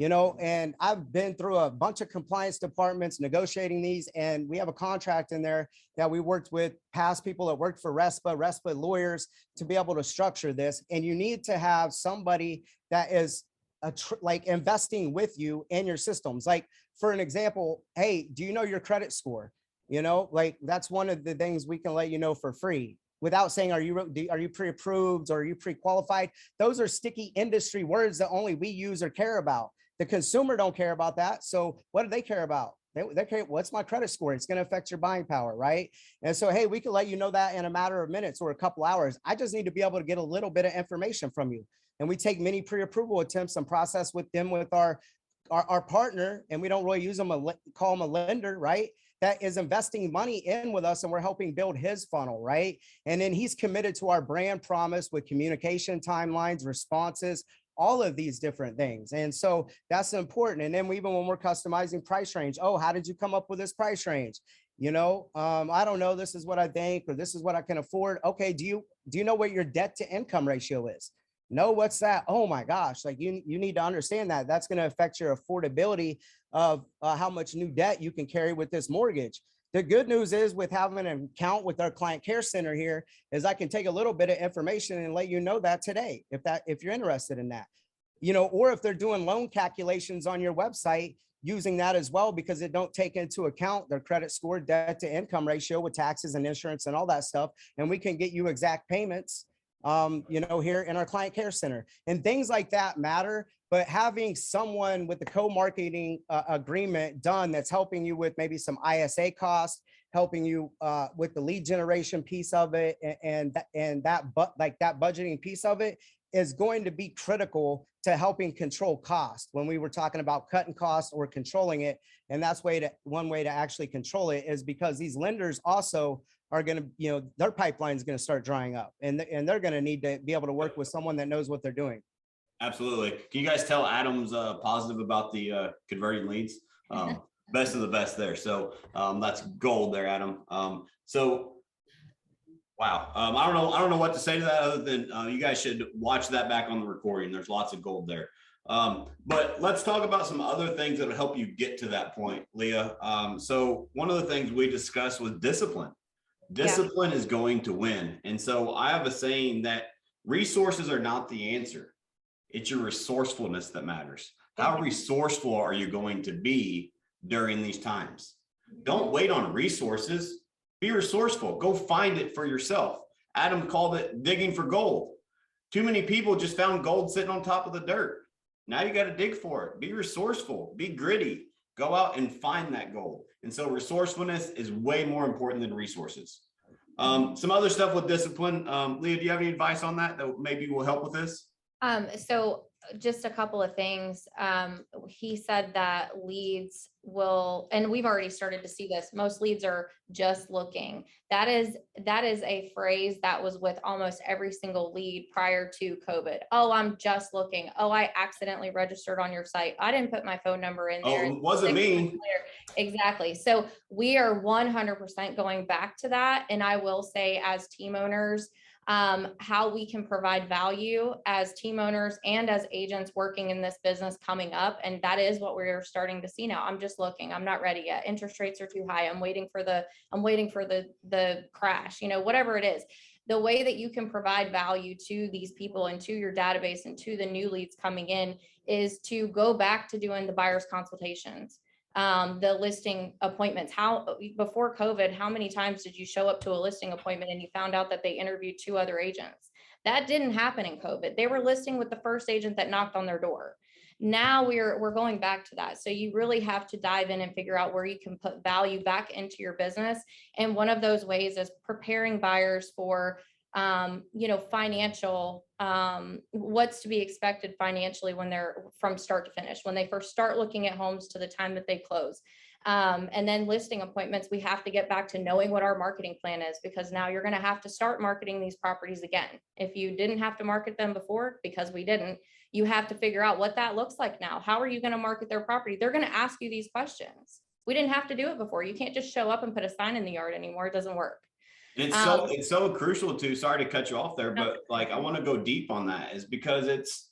And I've been through a bunch of compliance departments negotiating these, and we have a contract in there that we worked with past people that worked for RESPA lawyers to be able to structure this. And you need to have somebody that is investing with you in your systems. Like, for an example, hey, do you know your credit score? That's one of the things we can let you know for free without saying, are you pre-approved or are you pre-qualified? Those are sticky industry words that only we use or care about. The consumer don't care about that. So what do they care about? They care, what's my credit score? It's going to affect your buying power, right? And so, hey, we can let you know that in a matter of minutes or a couple hours. I just need to be able to get a little bit of information from you. And we take many pre-approval attempts and process with them with our partner, and we don't really use them, call them a lender, right? That is investing money in with us, and we're helping build his funnel, right? And then he's committed to our brand promise with communication timelines, responses, all of these different things. And so that's important. And then even when we're customizing price range, oh, how did you come up with this price range? I don't know, this is what I think, or this is what I can afford. Okay, do you know what your debt to income ratio is? No, what's that? Oh my gosh, like you need to understand that. That's going to affect your affordability of how much new debt you can carry with this mortgage. The good news is, with having an account with our client care center here, is I can take a little bit of information and let you know that today, if you're interested in that, or if they're doing loan calculations on your website, using that as well, because it don't take into account their credit score, debt to income ratio with taxes and insurance and all that stuff. And we can get you exact payments, here in our client care center, and things like that matter. But having someone with the co-marketing agreement done that's helping you with maybe some ISA costs, helping you with the lead generation piece of it, that budgeting piece of it is going to be critical to helping control cost. When we were talking about cutting costs or controlling it, and that's one way to actually control it is because these lenders also are going to, their pipeline is going to start drying up, and they're going to need to be able to work with someone that knows what they're doing. Absolutely. Can you guys tell Adam's positive about the converting leads? Best of the best there. So that's gold there, Adam. So wow. I don't know what to say to that other than you guys should watch that back on the recording. There's lots of gold there. But let's talk about some other things that will help you get to that point, Leah. So one of the things we discussed was discipline. Discipline is going to win. And so I have a saying that resources are not the answer. It's your resourcefulness that matters. How resourceful are you going to be during these times? Don't wait on resources. Be resourceful. Go find it for yourself. Adam called it digging for gold. Too many people just found gold sitting on top of the dirt. Now you got to dig for it. Be resourceful. Be gritty. Go out and find that gold. And so resourcefulness is way more important than resources. Some other stuff with discipline. Leah, do you have any advice on that maybe will help with this? So just a couple of things. He said that leads will, and we've already started to see this, most leads are just looking. That is a phrase that was with almost every single lead prior to COVID. Oh, I'm just looking. Oh, I accidentally registered on your site. I didn't put my phone number in there. Oh, it wasn't me. Exactly. So we are 100% going back to that. And I will say, as team owners, how we can provide value as team owners and as agents working in this business coming up. And that is what we're starting to see now. I'm just looking, I'm not ready yet. Interest rates are too high. I'm waiting for the crash, whatever it is. The way that you can provide value to these people and to your database and to the new leads coming in is to go back to doing the buyer's consultations. The listing appointments. Before COVID, how many times did you show up to a listing appointment and you found out that they interviewed 2 other agents? That didn't happen in COVID. They were listing with the first agent that knocked on their door. Now we're going back to that. So you really have to dive in and figure out where you can put value back into your business. And one of those ways is preparing buyers for financial, what's to be expected financially when they're from start to finish, when they first start looking at homes to the time that they close. And then listing appointments, we have to get back to knowing what our marketing plan is, because now you're going to have to start marketing these properties again. If you didn't have to market them before, because we didn't, you have to figure out what that looks like now. How are you going to market their property? They're going to ask you these questions. We didn't have to do it before. You can't just show up and put a sign in the yard anymore. It doesn't work. And it's so crucial too. Sorry to cut you off there, but I want to go deep on that, is because it's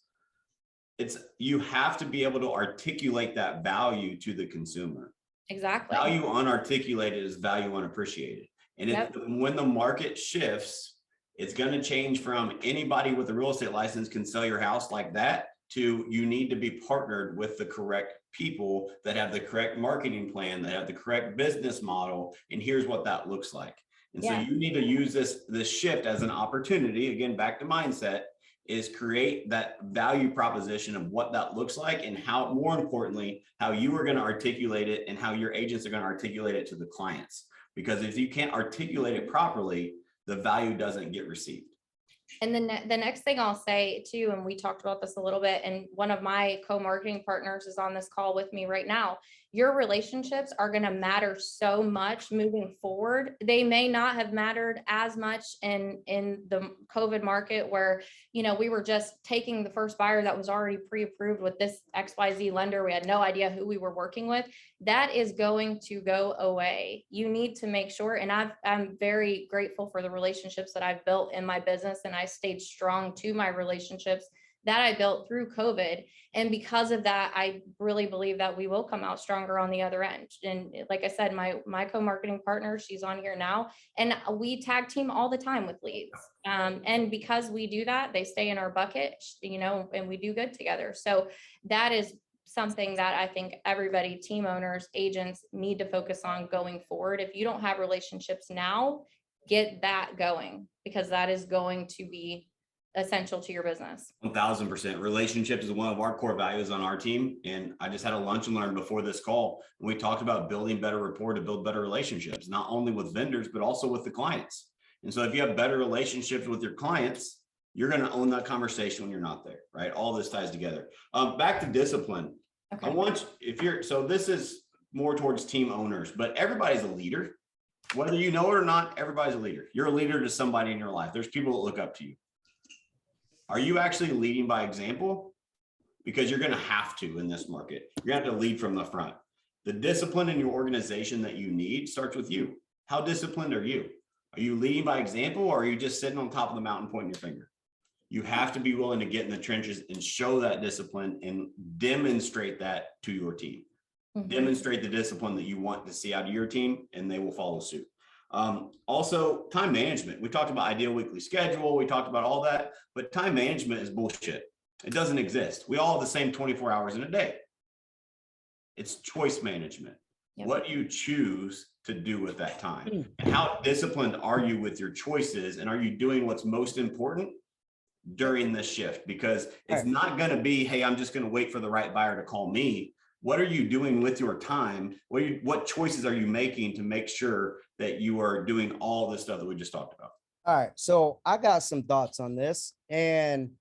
you have to be able to articulate that value to the consumer. Exactly. Value unarticulated is value unappreciated. And when the market shifts, it's going to change from anybody with a real estate license can sell your house like that to you need to be partnered with the correct people that have the correct marketing plan, that have the correct business model. And here's what that looks like. And so you need to use this shift as an opportunity. Again, back to mindset, is create that value proposition of what that looks like, and how, more importantly, how you are going to articulate it and how your agents are going to articulate it to the clients. Because if you can't articulate it properly, the value doesn't get received. And then the next thing I'll say too, and we talked about this a little bit, and one of my co-marketing partners is on this call with me right now. Your relationships are going to matter so much moving forward. They may not have mattered as much in the COVID market where, we were just taking the first buyer that was already pre-approved with this XYZ lender. We had no idea who we were working with. That is going to go away. You need to make sure, and I'm very grateful for the relationships that I've built in my business, and I stayed strong to my relationships that I built through COVID. And because of that, I really believe that we will come out stronger on the other end. And like I said, my co-marketing partner, she's on here now, and we tag team all the time with leads. And because we do that, they stay in our bucket, and we do good together. So that is something that I think everybody, team owners, agents, need to focus on going forward. If you don't have relationships now, get that going, because that is going to be essential to your business. 1000%. Relationships is one of our core values on our team. And I just had a lunch and learn before this call. And we talked about building better rapport to build better relationships, not only with vendors, but also with the clients. And so if you have better relationships with your clients, you're going to own that conversation when you're not there, right? All this ties together. Back to discipline. Okay. I want you, so this is more towards team owners, but everybody's a leader. Whether you know it or not, everybody's a leader. You're a leader to somebody in your life. There's people that look up to you. Are you actually leading by example? Because you're going to have to in this market. You're going to have to lead from the front. The discipline in your organization that you need starts with you. How disciplined are you? Are you leading by example, or are you just sitting on top of the mountain pointing your finger? You have to be willing to get in the trenches and show that discipline and demonstrate that to your team. Mm-hmm. Demonstrate the discipline that you want to see out of your team, and they will follow suit. Also, time management. We talked about ideal weekly schedule. We talked about all that, but time management is bullshit. It doesn't exist. We all have the same 24 hours in a day. It's choice management. Yep. What you choose to do with that time, and how disciplined are you with your choices, and are you doing what's most important during this shift? Because it's not going to be, hey, I'm just going to wait for the right buyer to call me. What are you doing with your time? What choices are you making to make sure that you are doing all the stuff that we just talked about? All right. So I got some thoughts on this, and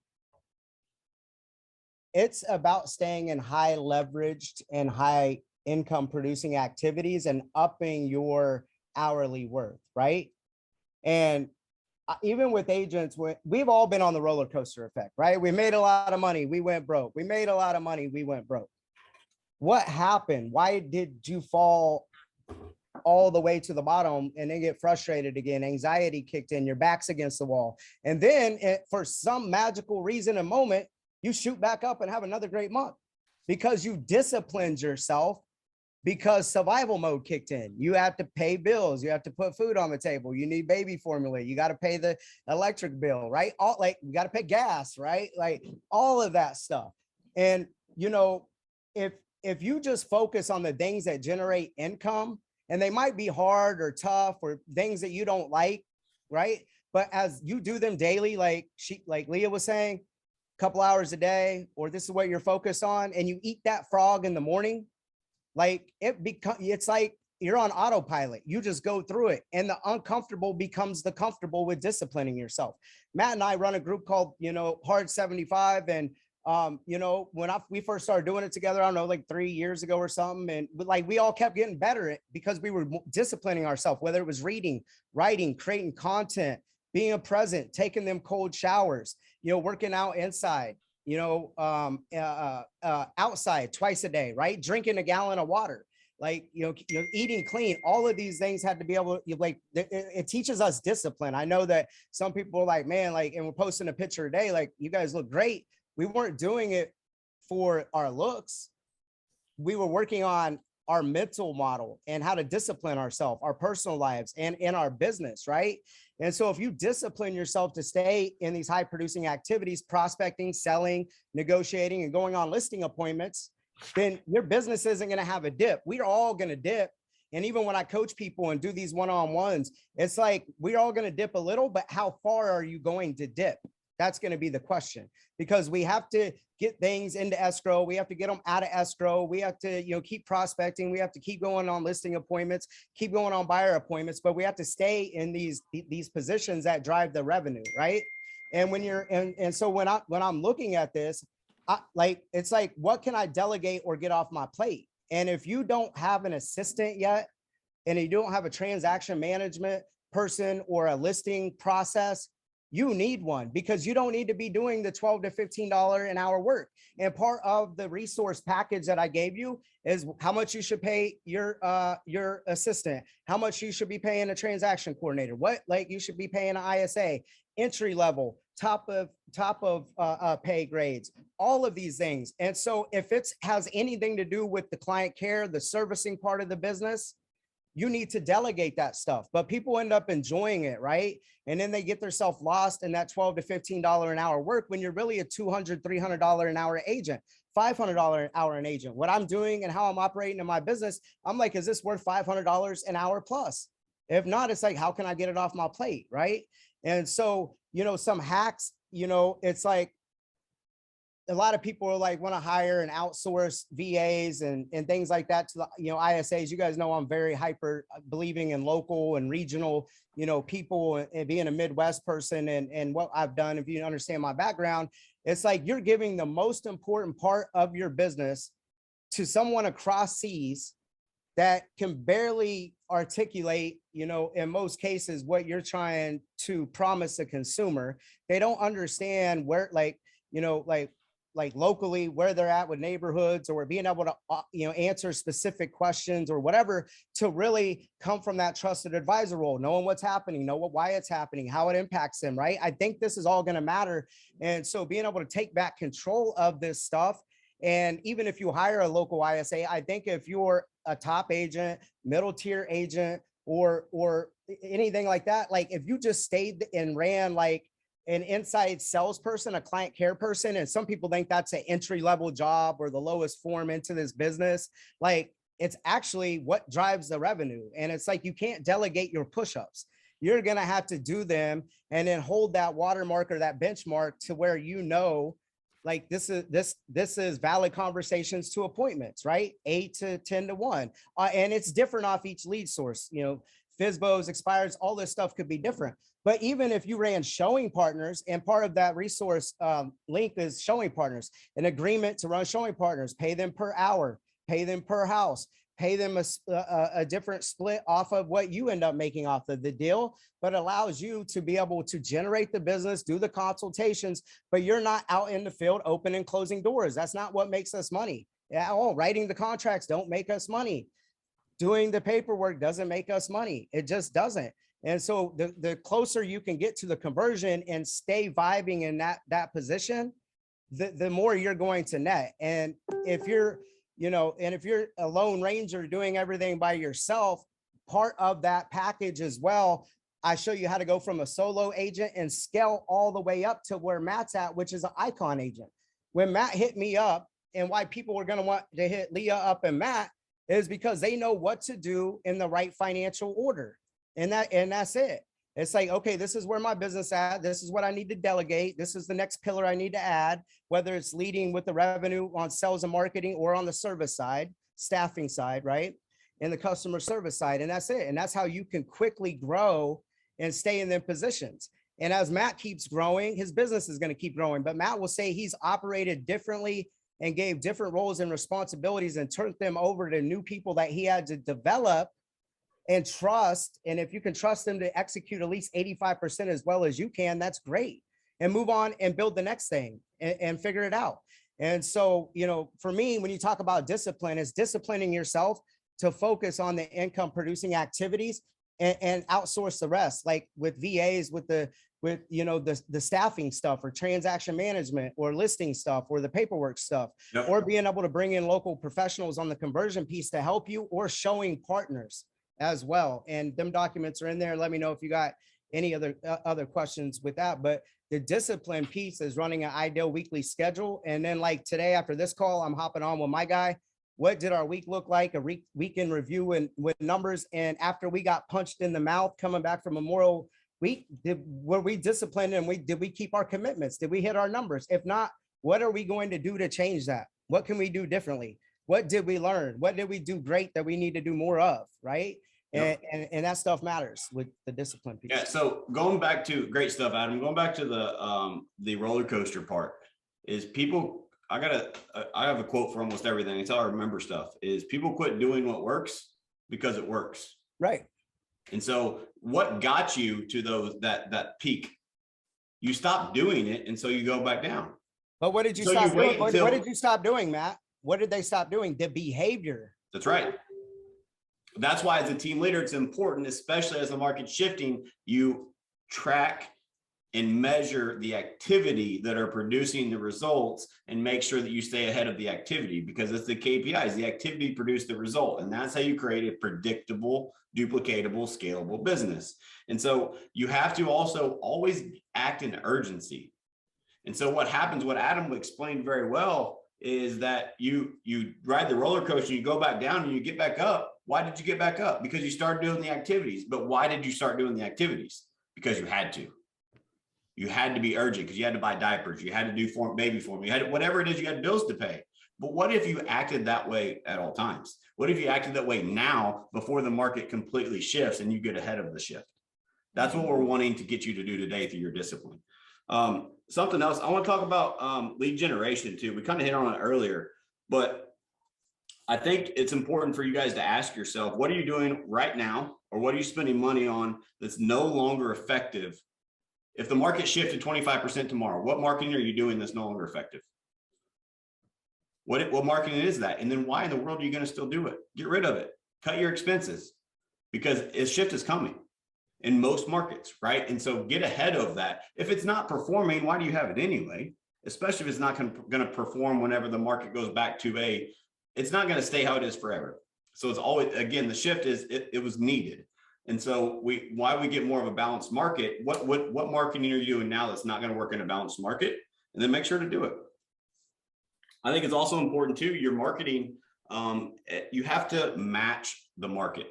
it's about staying in high leveraged and high income producing activities and upping your hourly worth, right? And even with agents, we've all been on the roller coaster effect, right? We made a lot of money, we went broke. We made a lot of money, we went broke. What happened? Why did you fall all the way to the bottom and then get frustrated again? Anxiety kicked in, your back's against the wall. And then for some magical reason and moment, you shoot back up and have another great month because you disciplined yourself, because survival mode kicked in. You have to pay bills. You have to put food on the table. You need baby formula. You got to pay the electric bill, right? All, like, you got to pay gas, right? Like all of that stuff. And, you know, if you just focus on the things that generate income, and they might be hard or tough or things that you don't like, right? But as you do them daily, like Leah was saying, a couple hours a day, or this is what you're focused on, and you eat that frog in the morning, like it's like you're on autopilot. You just go through it, and the uncomfortable becomes the comfortable with disciplining yourself. Matt and I run a group called, Hard 75. And, when we first started doing it together, I don't know, like 3 years ago or something. And like, we all kept getting better at because we were disciplining ourselves, whether it was reading, writing, creating content, being present, taking them cold showers, working out inside, outside twice a day, right? Drinking a gallon of water, like, eating clean. All of these things had to be able to, like, it teaches us discipline. I know that some people are like, man, like, and we're posting a picture today, like, you guys look great. We weren't doing it for our looks. We were working on our mental model and how to discipline ourselves, our personal lives, and in our business, right? And so if you discipline yourself to stay in these high producing activities, prospecting, selling, negotiating, and going on listing appointments, then your business isn't going to have a dip. We're all going to dip. And even when I coach people and do these one-on-ones, it's like, we're all going to dip a little, but how far are you going to dip? That's going to be the question, because we have to get things into escrow. We have to get them out of escrow. We have to, keep prospecting. We have to keep going on listing appointments, keep going on buyer appointments, but we have to stay in these positions that drive the revenue, right? And when you're, and so when I'm looking at this, it's like, what can I delegate or get off my plate? And if you don't have an assistant yet, and you don't have a transaction management person or a listing process, you need one, because you don't need to be doing the $12 to $15 an hour work. And part of the resource package that I gave you is how much you should pay your assistant, how much you should be paying a transaction coordinator, what like you should be paying an ISA, entry level, top of pay grades, all of these things. And so if it has anything to do with the client care, the servicing part of the business, you need to delegate that stuff. But people end up enjoying it, right? And then they get themselves lost in that $12 to $15 an hour work when you're really a $200, $300 an hour agent, $500 an hour an agent. What I'm doing and how I'm operating in my business, I'm like, is this worth $500 an hour plus? If not, it's like, how can I get it off my plate, right? And so, some hacks, it's like a lot of people are like want to hire and outsource VAs and things like that to the, ISAs. You guys know I'm very hyper believing in local and regional, people, and being a Midwest person and what I've done. If you understand my background, it's like you're giving the most important part of your business to someone across seas that can barely articulate, in most cases, what you're trying to promise a consumer. They don't understand where, like locally where they're at with neighborhoods, or being able to, answer specific questions or whatever, to really come from that trusted advisor role, knowing what's happening, why it's happening, how it impacts them, right? I think this is all going to matter. And so being able to take back control of this stuff. And even if you hire a local ISA, I think if you're a top agent, middle tier agent, or anything like that, like if you just stayed and ran like an inside salesperson, a client care person, and some people think that's an entry level job or the lowest form into this business, like it's actually what drives the revenue. And it's like, you can't delegate your push-ups. You're going to have to do them and then hold that watermark or that benchmark to where, like this is valid conversations to appointments, right? 8 to 10 to 1. And it's different off each lead source, FSBOs, expires, all this stuff could be different. But even if you ran showing partners, and part of that resource link is showing partners, an agreement to run showing partners, pay them per hour, pay them per house, pay them a different split off of what you end up making off of the deal, but allows you to be able to generate the business, do the consultations, but you're not out in the field opening and closing doors. That's not what makes us money. Yeah, writing the contracts don't make us money. Doing the paperwork doesn't make us money. It just doesn't. And so the closer you can get to the conversion and stay vibing in that position, the more you're going to net. And if you're, if you're a lone ranger doing everything by yourself, part of that package as well, I show you how to go from a solo agent and scale all the way up to where Matt's at, which is an icon agent. When Matt hit me up, and why people were going to want to hit Leah up and Matt, is because they know what to do in the right financial order. And that's it. It's like, okay, this is where my business at. This is what I need to delegate. This is the next pillar I need to add, whether it's leading with the revenue on sales and marketing or on the service side, staffing side, right? And the customer service side. And that's it. And that's how you can quickly grow and stay in them positions. And as Matt keeps growing, his business is going to keep growing. But Matt will say he's operated differently and gave different roles and responsibilities and turned them over to new people that he had to develop and trust. And if you can trust them to execute at least 85% as well as you can, that's great. And move on and build the next thing and figure it out. And so, for me, when you talk about discipline, it's disciplining yourself to focus on the income producing activities and outsource the rest, like with VAs, with the staffing stuff or transaction management or listing stuff or the paperwork stuff, yep. Or being able to bring in local professionals on the conversion piece to help you, or showing partners as well. And them documents are in there. Let me know if you got any other questions with that. But the discipline piece is running an ideal weekly schedule. And then like today, after this call, I'm hopping on with my guy. What did our week look like? A weekend review and with numbers. And after we got punched in the mouth coming back from Memorial Week, were we disciplined and did we keep our commitments? Did we hit our numbers? If not, what are we going to do to change that? What can we do differently? What did we learn? What did we do great that we need to do more of, right? Yep. And that stuff matters with the discipline piece. Yeah. So going back to great stuff, Adam. Going back to the roller coaster part is people. I have a quote for almost everything. It's how I remember stuff. Is people quit doing what works because it works. Right. And so, what got you to that peak? You stopped doing it, and so you go back down. But what did you stop doing? What did you stop doing, Matt? What did they stop doing? The behavior. That's right. That's why as a team leader, it's important, especially as the market's shifting, you track and measure the activity that are producing the results and make sure that you stay ahead of the activity, because it's the KPIs. The activity produced the result. And that's how you create a predictable, duplicatable, scalable business. And so you have to also always act in urgency. And so what happens, what Adam explained very well, is that you ride the roller coaster, you go back down and you get back up. Why did you get back up? Because you started doing the activities. But why did you start doing the activities? Because you had to. You had to be urgent because you had to buy diapers. You had to do baby formula. You had whatever it is, you had bills to pay. But what if you acted that way at all times? What if you acted that way now before the market completely shifts and you get ahead of the shift? That's what we're wanting to get you to do today through your discipline. Something else, I want to talk about lead generation too. We kind of hit on it earlier, but I think it's important for you guys to ask yourself, what are you doing right now? Or what are you spending money on that's no longer effective? If the market shifted 25% tomorrow, what marketing are you doing that's no longer effective? What marketing is that? And then why in the world are you going to still do it? Get rid of it. Cut your expenses because a shift is coming in most markets, right? And so get ahead of that. If it's not performing, why do you have it anyway? Especially if it's not going to perform whenever the market goes back to it's not going to stay how it is forever. So it's always, again, the shift is it was needed. And so why we get more of a balanced market, what marketing are you doing now that's not going to work in a balanced market? And then make sure to do it. I think it's also important too, your marketing, you have to match the market.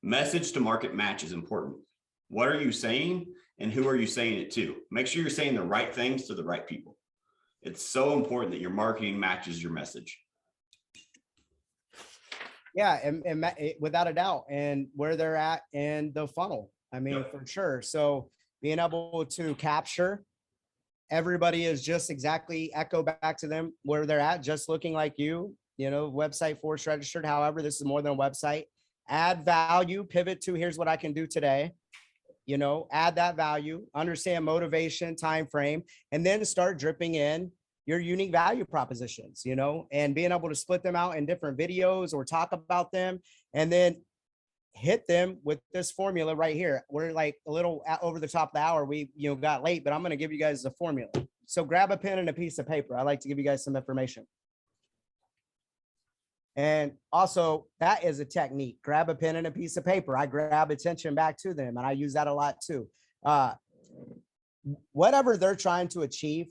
Message to market match is important. What are you saying and who are you saying it to? Make sure you're saying the right things to the right people. It's so important that your marketing matches your message. Yeah, and without a doubt, and where they're at in the funnel. I mean, Yep. for sure. So being able to capture everybody is just exactly echo back to them where they're at, just looking like you, website force registered. However, this is more than a website. Add value, pivot to here's what I can do today. Add that value, understand motivation, time frame, and then start dripping in your unique value propositions, and being able to split them out in different videos or talk about them, and then hit them with this formula right here. We're like a little over the top of the hour. We, got late, but I'm going to give you guys the formula. So grab a pen and a piece of paper. I like to give you guys some information. And also that is a technique. Grab a pen and a piece of paper. I grab attention back to them, and I use that a lot too. Whatever they're trying to achieve,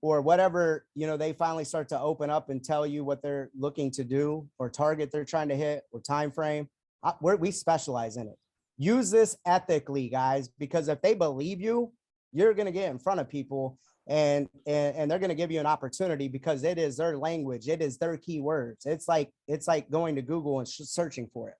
or whatever, they finally start to open up and tell you what they're looking to do or target they're trying to hit or time frame. We specialize in it. Use this ethically, guys, because if they believe you, you're going to get in front of people and they're going to give you an opportunity because it is their language. It is their keywords. It's like going to Google and searching for it.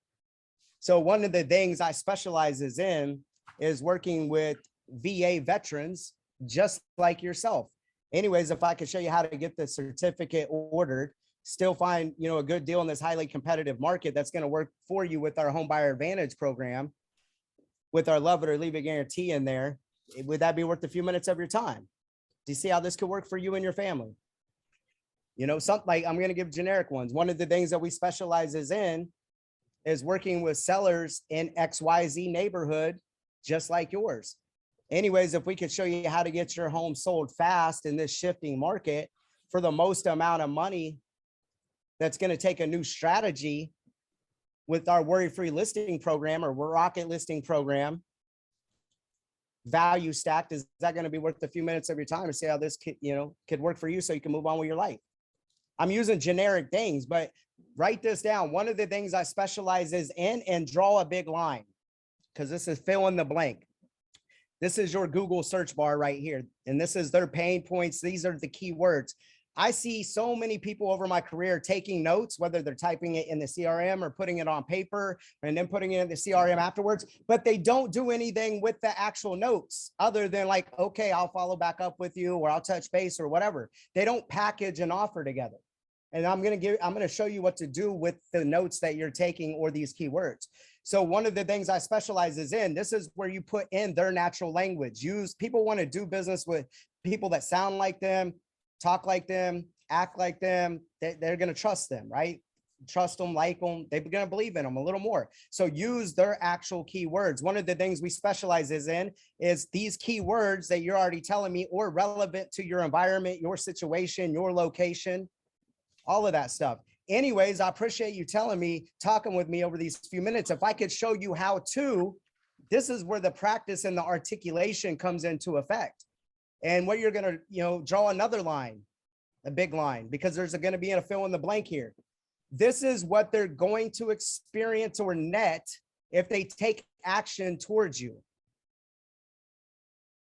So one of the things I specializes in is working with VA veterans, just like yourself. Anyways, if I could show you how to get the certificate ordered, still find, a good deal in this highly competitive market that's going to work for you with our home buyer advantage program, with our love it or leave it guarantee in there, would that be worth a few minutes of your time? Do you see how this could work for you and your family? Something like, I'm going to give generic ones. One of the things that we specializes in is working with sellers in XYZ neighborhood, just like yours. Anyways, if we could show you how to get your home sold fast in this shifting market for the most amount of money, that's going to take a new strategy with our worry-free listing program or rocket listing program, value stacked, is that going to be worth a few minutes of your time to see how this could work for you so you can move on with your life? I'm using generic things, but write this down. One of the things I specialize is in, and draw a big line, because this is fill in the blank. This is your Google search bar right here. And this is their pain points. These are the keywords. I see so many people over my career taking notes, whether they're typing it in the CRM or putting it on paper and then putting it in the CRM afterwards, but they don't do anything with the actual notes other than like, okay, I'll follow back up with you, or I'll touch base or whatever. They don't package an offer together. And I'm going to show you what to do with the notes that you're taking or these keywords. So one of the things I specialize is in, this is where you put in their natural language. People want to do business with people that sound like them, talk like them, act like them. They're going to trust them, right? Trust them, like them. They're going to believe in them a little more. So use their actual keywords. One of the things we specialize is these keywords that you're already telling me, or relevant to your environment, your situation, your location, all of that stuff. Anyways, I appreciate you talking with me over these few minutes. If I could show you how to, this is where the practice and the articulation comes into effect. And what you're going to, draw another line, a big line, because there's going to be a fill in the blank here. This is what they're going to experience or net if they take action towards you.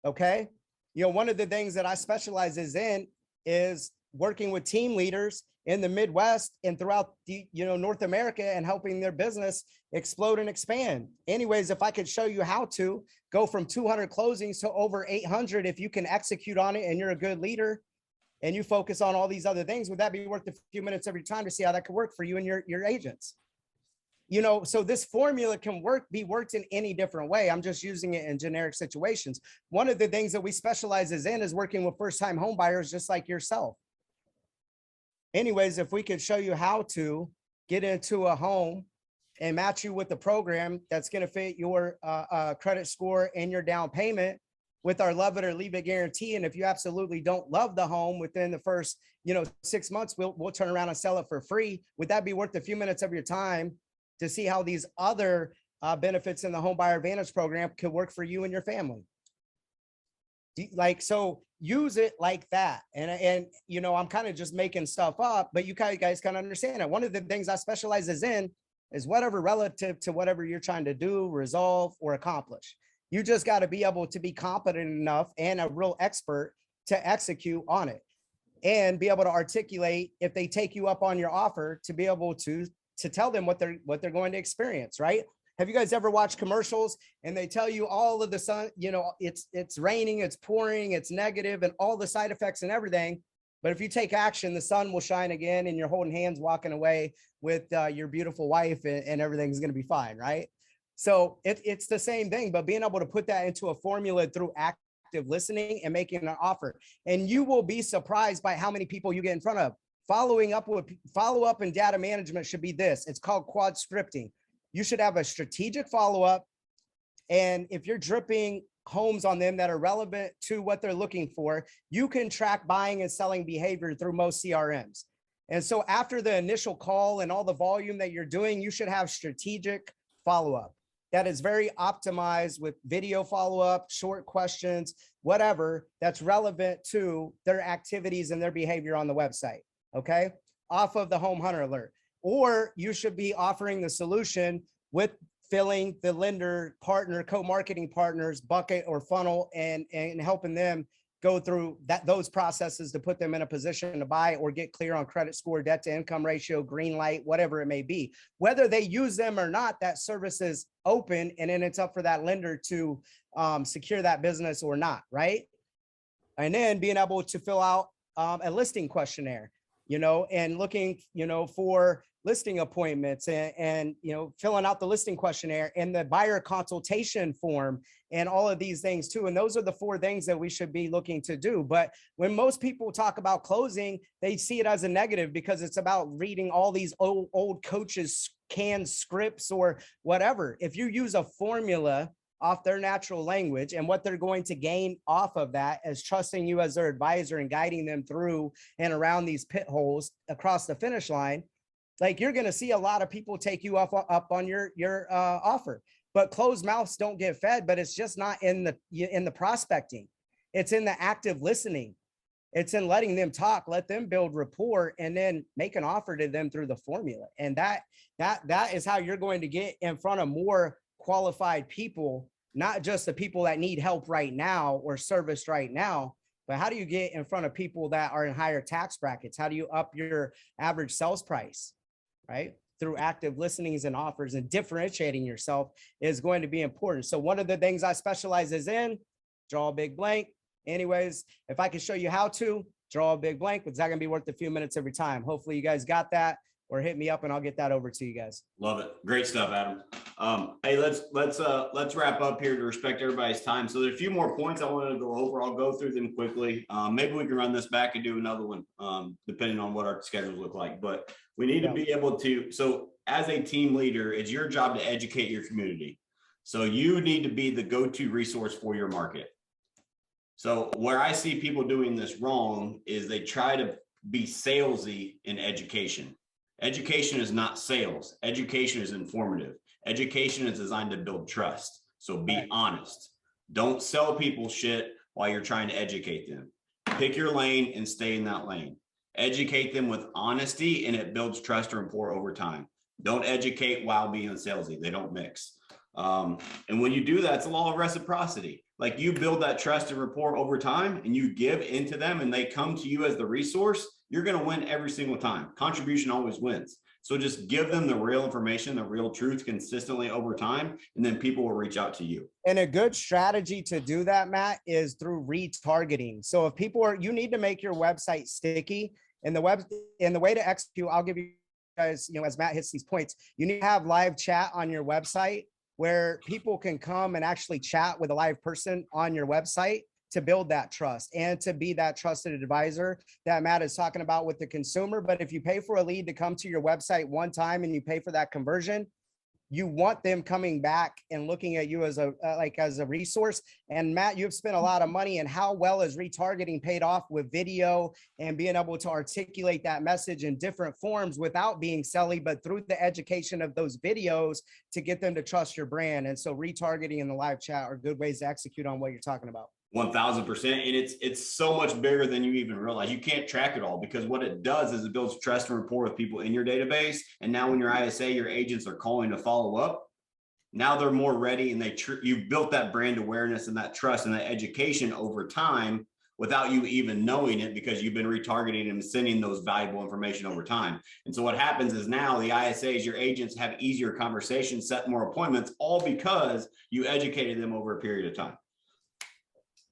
Okay. one of the things that I specializes in is working with team leaders in the Midwest and throughout the, North America, and helping their business explode and expand. Anyways, if I could show you how to go from 200 closings to over 800, if you can execute on it and you're a good leader and you focus on all these other things, would that be worth a few minutes every time to see how that could work for you and your agents? So this formula can be worked in any different way. I'm just using it in generic situations. One of the things that we specializes in is working with first-time home buyers just like yourself. Anyways, if we could show you how to get into a home and match you with the program that's going to fit your credit score and your down payment with our love it or leave it guarantee. And if you absolutely don't love the home within the first, 6 months, we'll turn around and sell it for free. Would that be worth a few minutes of your time to see how these other benefits in the Home Buyer Advantage program could work for you and your family? So use it like that. And I'm kind of just making stuff up, but you guys kind of understand it. One of the things I specializes in is whatever relative to whatever you're trying to do, resolve, or accomplish. You just got to be able to be competent enough and a real expert to execute on it, and be able to articulate, if they take you up on your offer, to be able to tell them what they're going to experience, right? Have you guys ever watched commercials and they tell you all of the sun, it's raining, it's pouring, it's negative, and all the side effects and everything. But if you take action, the sun will shine again and you're holding hands, walking away with your beautiful wife, and everything's going to be fine, right? So it's the same thing, but being able to put that into a formula through active listening and making an offer. And you will be surprised by how many people you get in front of. Follow-up and data management should be this. It's called quad scripting. You should have a strategic follow-up. And if you're dripping homes on them that are relevant to what they're looking for, you can track buying and selling behavior through most CRMs. And so after the initial call and all the volume that you're doing, you should have strategic follow-up that is very optimized with video follow-up, short questions, whatever that's relevant to their activities and their behavior on the website. Okay, off of the home hunter alert. Or you should be offering the solution with filling the lender partner, co-marketing partners bucket or funnel, and helping them go through those processes to put them in a position to buy or get clear on credit score, debt to income ratio, green light, whatever it may be. Whether they use them or not, that service is open, and then it's up for that lender to secure that business or not, right? And then being able to fill out a listing questionnaire, and looking, for listing appointments, and filling out the listing questionnaire and the buyer consultation form and all of these things too. And those are the 4 things that we should be looking to do. But when most people talk about closing, they see it as a negative because it's about reading all these old coaches' canned scripts or whatever. If you use a formula off their natural language, and what they're going to gain off of that is trusting you as their advisor and guiding them through and around these pit holes across the finish line, like, you're going to see a lot of people take you up on your offer. But closed mouths don't get fed. But it's just not in the prospecting. It's in the active listening. It's in letting them talk, let them build rapport, and then make an offer to them through the formula. And that is how you're going to get in front of more qualified people, not just the people that need help right now or service right now, but how do you get in front of people that are in higher tax brackets? How do you up your average sales price, right? Through active listenings and offers, and differentiating yourself is going to be important. So one of the things I specialize is in, draw a big blank. Anyways, if I can show you how to draw a big blank, it's not going to be worth a few minutes every time. Hopefully you guys got that, or hit me up and I'll get that over to you guys. Love it. Great stuff, Adam. Hey, let's wrap up here to respect everybody's time. So there's a few more points I wanted to go over. I'll go through them quickly. Maybe we can run this back and do another one, depending on what our schedules look like. But we need to be able to, so as a team leader, it's your job to educate your community. So you need to be the go-to resource for your market. So where I see people doing this wrong is they try to be salesy in education. Education is not sales. Education is informative. Education is designed to build trust. So be honest. Don't sell people shit while you're trying to educate them. Pick your lane and stay in that lane. Educate them with honesty, and it builds trust or rapport over time. Don't educate while being salesy. They don't mix. And when you do that, it's a law of reciprocity. like you build that trust and rapport over time and you give into them and they come to you as the resource, you're going to win every single time. Contribution always wins. So just give them the real information, the real truth consistently over time, and then people will reach out to you. And a good strategy to do that, Matt, is through retargeting. So if people are, you need to make your website sticky, and the way to execute, I'll give you guys, as Matt hits these points, you need to have live chat on your website where people can come and actually chat with a live person on your website to build that trust and to be that trusted advisor that Matt is talking about with the consumer. But if you pay for a lead to come to your website one time and you pay for that conversion, you want them coming back and looking at you as a resource. And Matt, you've spent a lot of money, and how well is retargeting paid off with video and being able to articulate that message in different forms without being silly, but through the education of those videos to get them to trust your brand. And so retargeting and the live chat are good ways to execute on what you're talking about. 1000%. And it's so much bigger than you even realize. You can't track it all, because what it does is it builds trust and rapport with people in your database. And now when your ISA, your agents are calling to follow up, now they're more ready, and you've built that brand awareness and that trust and that education over time without you even knowing it, because you've been retargeting and sending those valuable information over time. And so what happens is now the ISAs, your agents, have easier conversations, set more appointments, all because you educated them over a period of time.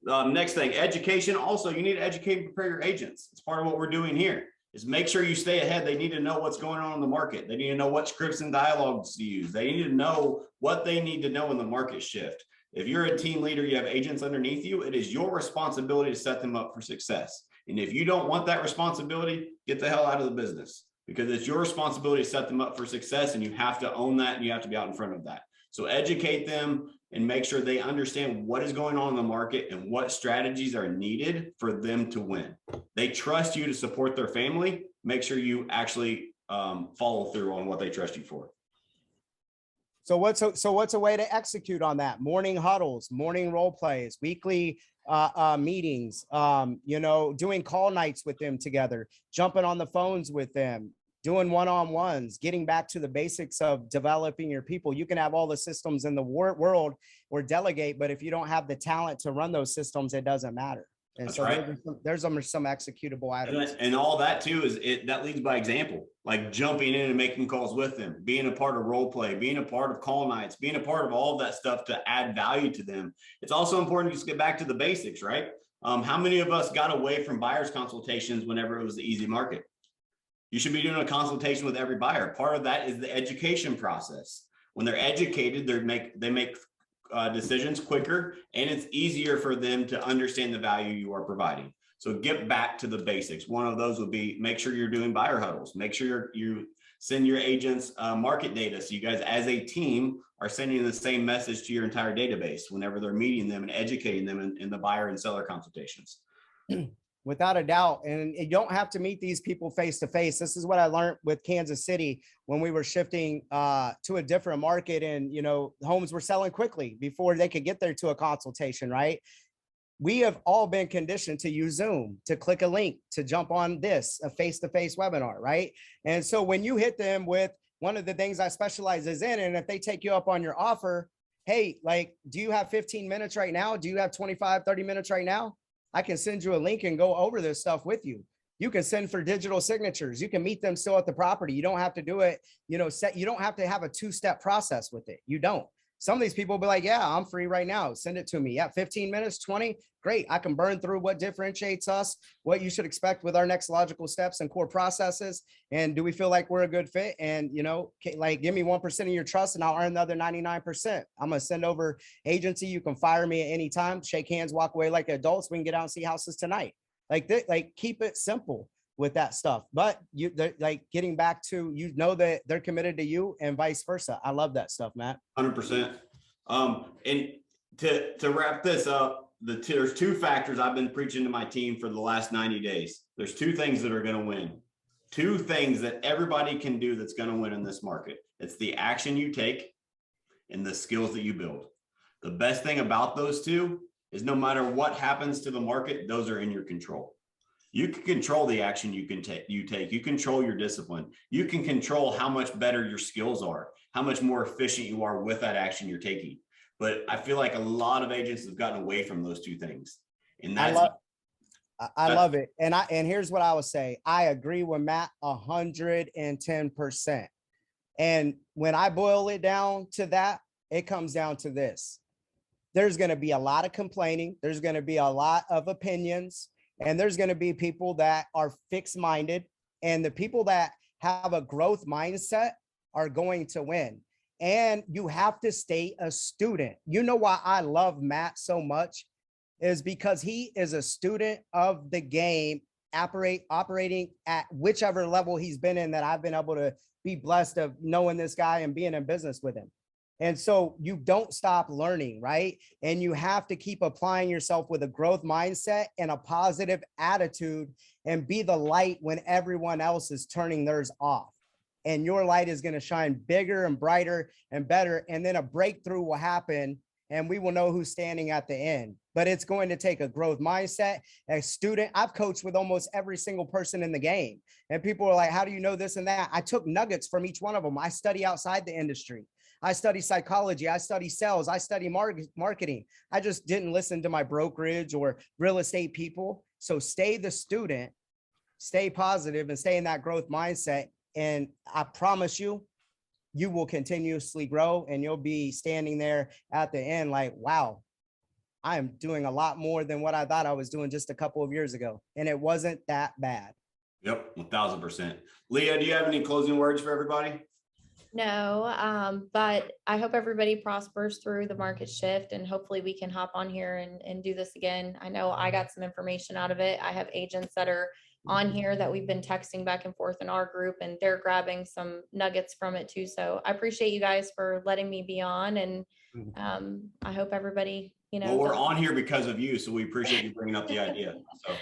Next thing, education. Also, you need to educate and prepare your agents. It's part of what we're doing here, is make sure you stay ahead. They need to know what's going on in the market. They need to know what scripts and dialogues to use. They need to know what they need to know in the market shift. If you're a team leader, you have agents underneath you, it is your responsibility to set them up for success. And if you don't want that responsibility, get the hell out of the business, because it's your responsibility to set them up for success, and you have to own that, and you have to be out in front of that. So educate them and make sure they understand what is going on in the market and what strategies are needed for them to win. They trust you to support their family. Make sure you actually follow through on what they trust you for. So what's a way to execute on that? Morning huddles, morning role plays, weekly meetings, doing call nights with them together, jumping on the phones with them, doing one-on-ones, getting back to the basics of developing your people. You can have all the systems in the world or delegate, but if you don't have the talent to run those systems, it doesn't matter. And That's so right. there's some executable items. And all that too that leads by example, like jumping in and making calls with them, being a part of role play, being a part of call nights, being a part of all of that stuff to add value to them. It's also important to just get back to the basics, right? How many of us got away from buyers consultations whenever it was the easy market? You should be doing a consultation with every buyer. Part of that is the education process. When they're educated, they make decisions quicker, and it's easier for them to understand the value you are providing. So get back to the basics. One of those would be, make sure you're doing buyer huddles. Make sure you send your agents market data, so you guys as a team are sending the same message to your entire database whenever they're meeting them and educating them in the buyer and seller consultations. Without a doubt. And you don't have to meet these people face to face. This is what I learned with Kansas City when we were shifting to a different market, and homes were selling quickly before they could get there to a consultation, right? We have all been conditioned to use Zoom, to click a link, to jump on a face-to-face webinar, right? And so when you hit them with one of the things I specialize in, and if they take you up on your offer, hey, do you have 15 minutes right now? Do you have 25, 30 minutes right now? I can send you a link and go over this stuff with you. You can send for digital signatures. You can meet them still at the property. You don't have to do it, you don't have to have a two-step process with it. You don't. Some of these people will be like, yeah, I'm free right now. Send it to me. Yeah, 15 minutes, 20. Great. I can burn through what differentiates us, what you should expect with our next logical steps and core processes. And do we feel like we're a good fit? And, give me 1% of your trust and I'll earn the other 99%. I'm going to send over agency. You can fire me at any time, shake hands, walk away like adults. We can get out and see houses tonight. Keep it simple with that stuff. But getting back to, that they're committed to you and vice versa. I love that stuff, Matt. 100%. And to wrap this up, there's two factors I've been preaching to my team for the last 90 days. There's two things that are going to win. Two things that everybody can do that's going to win in this market. It's the action you take and the skills that you build. The best thing about those two is no matter what happens to the market, those are in your control. You can control the action you take. You control your discipline. You can control how much better your skills are, how much more efficient you are with that action you're taking. but I feel like a lot of agents have gotten away from those two things. And I that's love, I love it. And here's what I would say. I agree with Matt 110%. And when I boil it down to that, it comes down to this. There's going to be a lot of complaining. There's going to be a lot of opinions, and there's going to be people that are fixed minded, and the people that have a growth mindset are going to win. And you have to stay a student. You know why I love Matt so much is because he is a student of the game, operating at whichever level he's been in, that I've been able to be blessed of knowing this guy and being in business with him. And so you don't stop learning, right? And you have to keep applying yourself with a growth mindset and a positive attitude, and be the light when everyone else is turning theirs off. And your light is going to shine bigger and brighter and better. And then a breakthrough will happen, and we will know who's standing at the end. But it's going to take a growth mindset. A student, I've coached with almost every single person in the game. And people are like, how do you know this and that? I took nuggets from each one of them. I study outside the industry. I study psychology. I study sales. I study marketing. I just didn't listen to my brokerage or real estate people. So stay the student, stay positive, and stay in that growth mindset. And I promise you, you will continuously grow, and you'll be standing there at the end like, wow, I am doing a lot more than what I thought I was doing just a couple of years ago. And it wasn't that bad. Yep, 1000%. Leah, do you have any closing words for everybody? No, but I hope everybody prospers through the market shift, and hopefully we can hop on here and do this again. I know I got some information out of it. I have agents that are on here that we've been texting back and forth in our group, and they're grabbing some nuggets from it too. So I appreciate you guys for letting me be on, and I hope everybody, Well, we're on here because of you, so we appreciate you bringing up the idea. So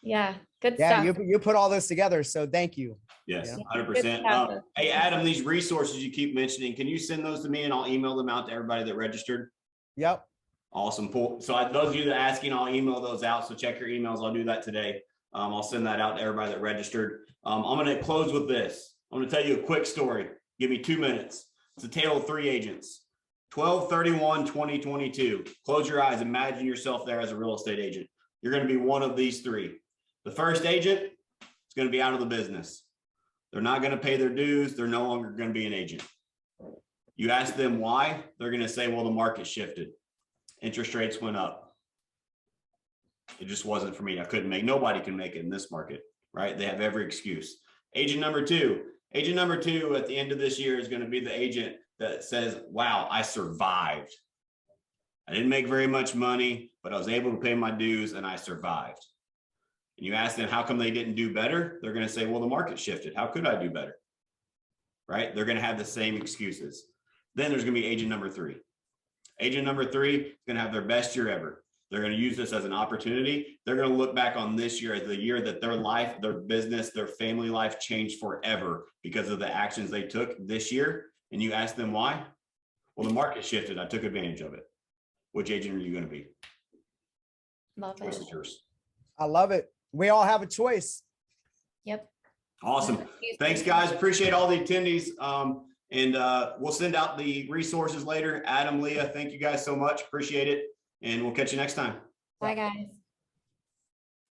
yeah, good Yeah, stuff. you put all this together, so thank you. yes, Yeah. 100%. Hey, Adam, these resources you keep mentioning, can you send those to me and I'll email them out to everybody that registered? Yep. Awesome. Cool. So those of you that are asking, I'll email those out. So check your emails. I'll do that today. I'll send that out to everybody that registered. I'm going to close with this. I'm going to tell you a quick story. Give me 2 minutes. It's a tale of 3 agents. 12/31/2022. Close your eyes. Imagine yourself there as a real estate agent. You're going to be one of these 3. The first agent is going to be out of the business. They're not going to pay their dues. They're no longer going to be an agent. You ask them why, they're going to say, well, the market shifted. Interest rates went up. It just wasn't for me. I couldn't make, nobody can make it in this market, right? They have every excuse. Agent number 2 at the end of this year is going to be the agent that says, wow, I survived. I didn't make very much money, but I was able to pay my dues and I survived. And you ask them, how come they didn't do better? They're going to say, well, the market shifted. How could I do better? Right? They're going to have the same excuses. Then there's going to be agent number 3. Agent number 3 is going to have their best year ever. They're going to use this as an opportunity. They're going to look back on this year as the year that their life, their business, their family life changed forever because of the actions they took this year. And you ask them why? Well, the market shifted. I took advantage of it. Which agent are you going to be? Love Choice it. is yours. I love it. We all have a choice. Yep. Awesome. Thanks, guys. Appreciate all the attendees. And we'll send out the resources later. Adam, Leah, thank you guys so much. Appreciate it. And we'll catch you next time. Bye, guys.